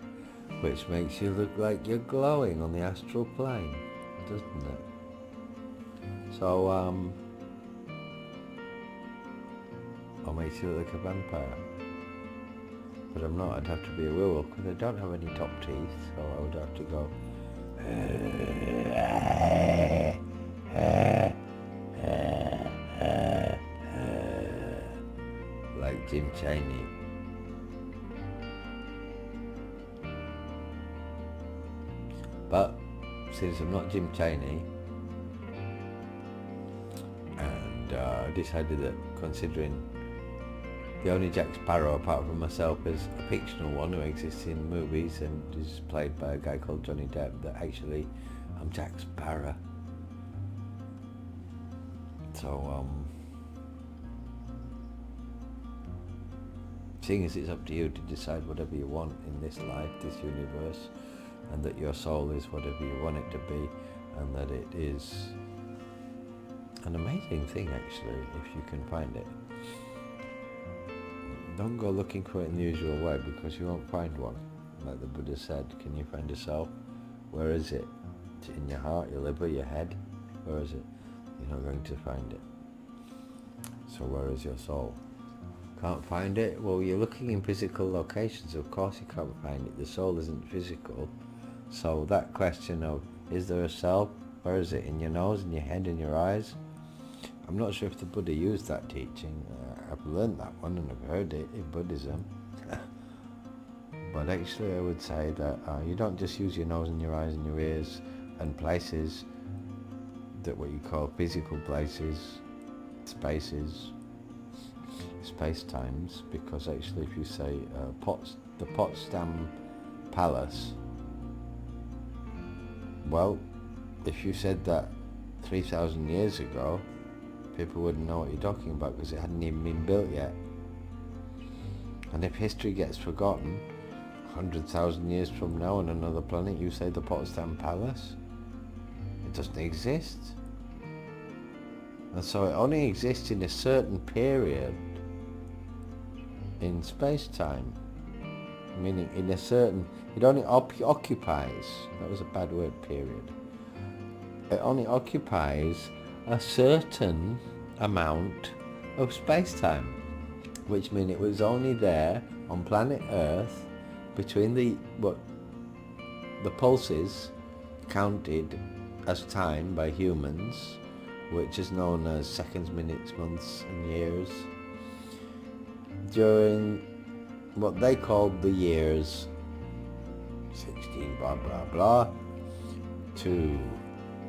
which makes you look like you're glowing on the astral plane, doesn't it? So, or makes you look like a vampire. But I'm not, I'd have to be a werewolf because I don't have any top teeth, so I would have to go like Jim Chaney. But since I'm not Jim Chaney, and I decided that, considering the only Jack Sparrow apart from myself is a fictional one who exists in movies and is played by a guy called Johnny Depp, that actually I'm Jack Sparrow. So seeing as it's up to you to decide whatever you want in this life, this universe, and that your soul is whatever you want it to be, and that it is an amazing thing actually if you can find it. Don't go looking for it in the usual way, because you won't find one. Like the Buddha said, can you find a soul? Where is it? Is it in your heart, your liver, your head? Where is it? You're not going to find it. So where is your soul? Can't find it? Well, you're looking in physical locations. Of course you can't find it. The soul isn't physical. So that question of, is there a self? Where is it? In your nose, in your head, in your eyes? I'm not sure if the Buddha used that teaching. I've learned that one and I've heard it in Buddhism. But actually I would say that you don't just use your nose and your eyes and your ears and places, that what you call physical places, spaces, space-times, because actually if you say the Potsdam Palace, well, if you said that 3,000 years ago, people wouldn't know what you're talking about because it hadn't even been built yet. And if history gets forgotten 100,000 years from now on another planet, you say the Potsdam Palace, it doesn't exist. And so it only exists in a certain period in space-time, meaning in a certain, it only occupies, that was a bad word, period. It only occupies a certain amount of space-time, which means it was only there on planet Earth between the pulses counted as time by humans, which is known as seconds, minutes, months and years, during what they called the years 16 blah blah blah to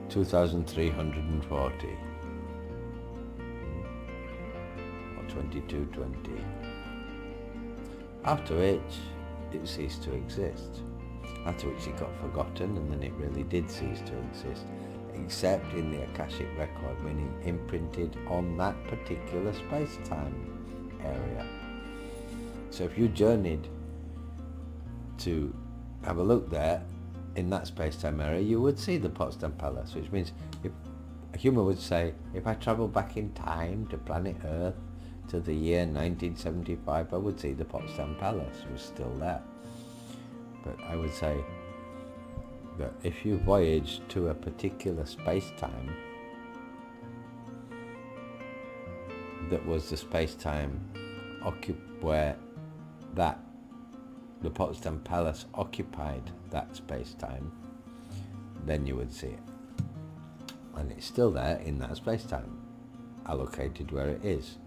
2340 or 2220, after which it ceased to exist, after which it got forgotten, and then it really did cease to exist, except in the Akashic record, meaning imprinted on that particular space-time area. So if you journeyed to have a look there in that space-time area, you would see the Potsdam Palace, which means if a human would say, if I travel back in time to planet Earth to the year 1975, I would see the Potsdam Palace. It was still there. But I would say that if you voyaged to a particular space-time that was the space-time where that the Potsdam Palace occupied that space-time, then you would see it. And it's still there in that space-time, allocated where it is.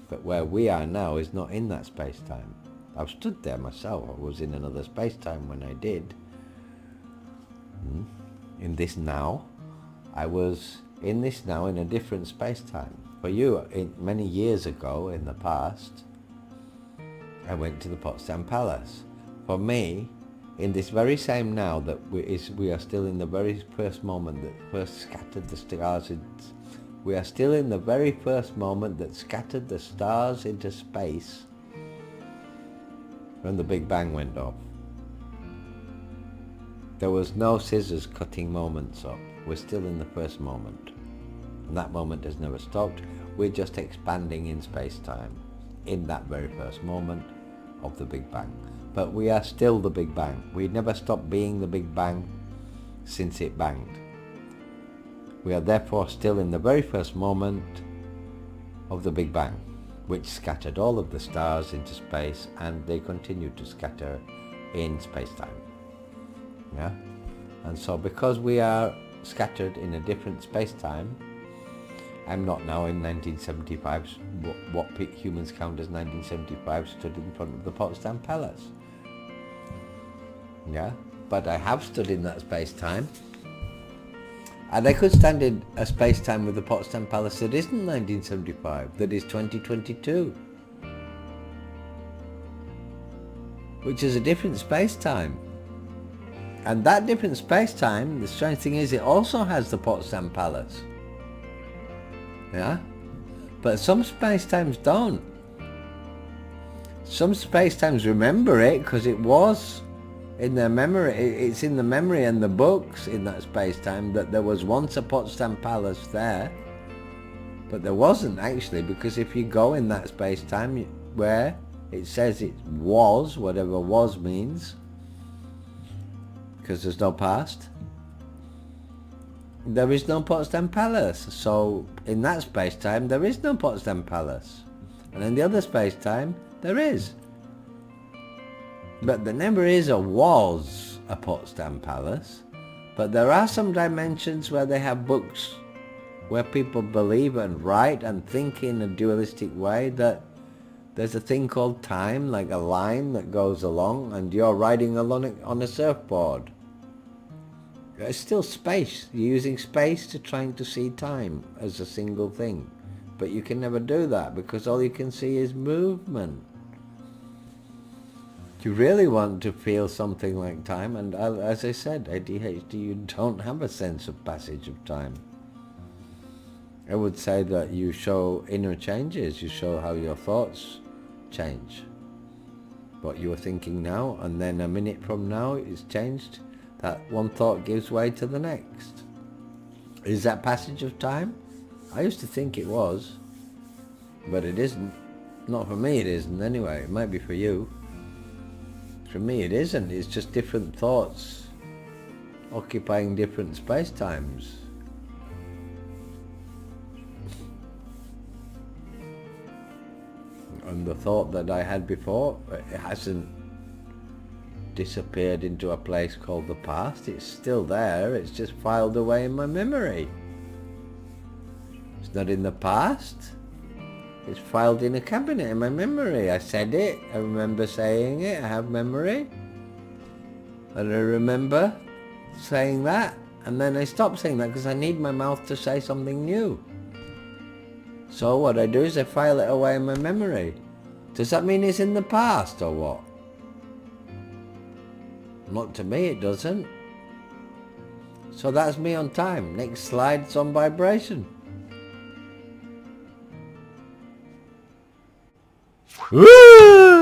But where we are now is not in that space-time. I've stood there myself. I was in another space-time when I did. In this now, I was in this now in a different space-time. For you, many years ago in the past, I went to the Potsdam Palace. For me, in this very same now that we are still in the very first moment that first scattered the stars. We are still in the very first moment that scattered the stars into space when the Big Bang went off. There was no scissors cutting moments up. We're still in the first moment. And that moment has never stopped. We're just expanding in space-time in that very first moment of the Big Bang. But we are still the Big Bang. We never stopped being the Big Bang since it banged. We are therefore still in the very first moment of the Big Bang, which scattered all of the stars into space, and they continue to scatter in space-time. Yeah? And so because we are scattered in a different space-time, I'm not now in 1975, what humans count as 1975, stood in front of the Potsdam Palace. Yeah? But I have stood in that space-time. And I could stand in a space-time with the Potsdam Palace that isn't 1975, that is 2022. Which is a different space-time. And that different space-time, the strange thing is, it also has the Potsdam Palace. Yeah? But some space-times don't. Some space-times remember it because it was in their memory. It's in the memory and the books in that space-time that there was once a Potsdam Palace there. But there wasn't actually, because if you go in that space-time where it says it was, whatever was means, because there's no past, there is no Potsdam Palace. So in that space-time there is no Potsdam Palace. And in the other space-time there is. But there never is or was a Potsdam Palace. But there are some dimensions where they have books where people believe and write and think in a dualistic way that there's a thing called time, like a line that goes along, and you're riding along on a surfboard. It's still space. You're using space to trying to see time as a single thing. But you can never do that because all you can see is movement. You really want to feel something like time, and as I said, ADHD, you don't have a sense of passage of time. I would say that you show inner changes, you show how your thoughts change. What you are thinking now, and then a minute from now it's changed. That one thought gives way to the next. Is that passage of time? I used to think it was, but it isn't. Not for me it isn't anyway, it might be for you. For me it isn't, it's just different thoughts occupying different space-times. And the thought that I had before, it hasn't disappeared into a place called the past. It's still there, it's just filed away in my memory. It's not in the past. It's filed in a cabinet in my memory. I said it, I remember saying it, I have memory. And I remember saying that, and then I stopped saying that because I need my mouth to say something new. So what I do is I file it away in my memory. Does that mean it's in the past or what? Not to me it doesn't. So that's me on time. Next slide's on vibration. Woo!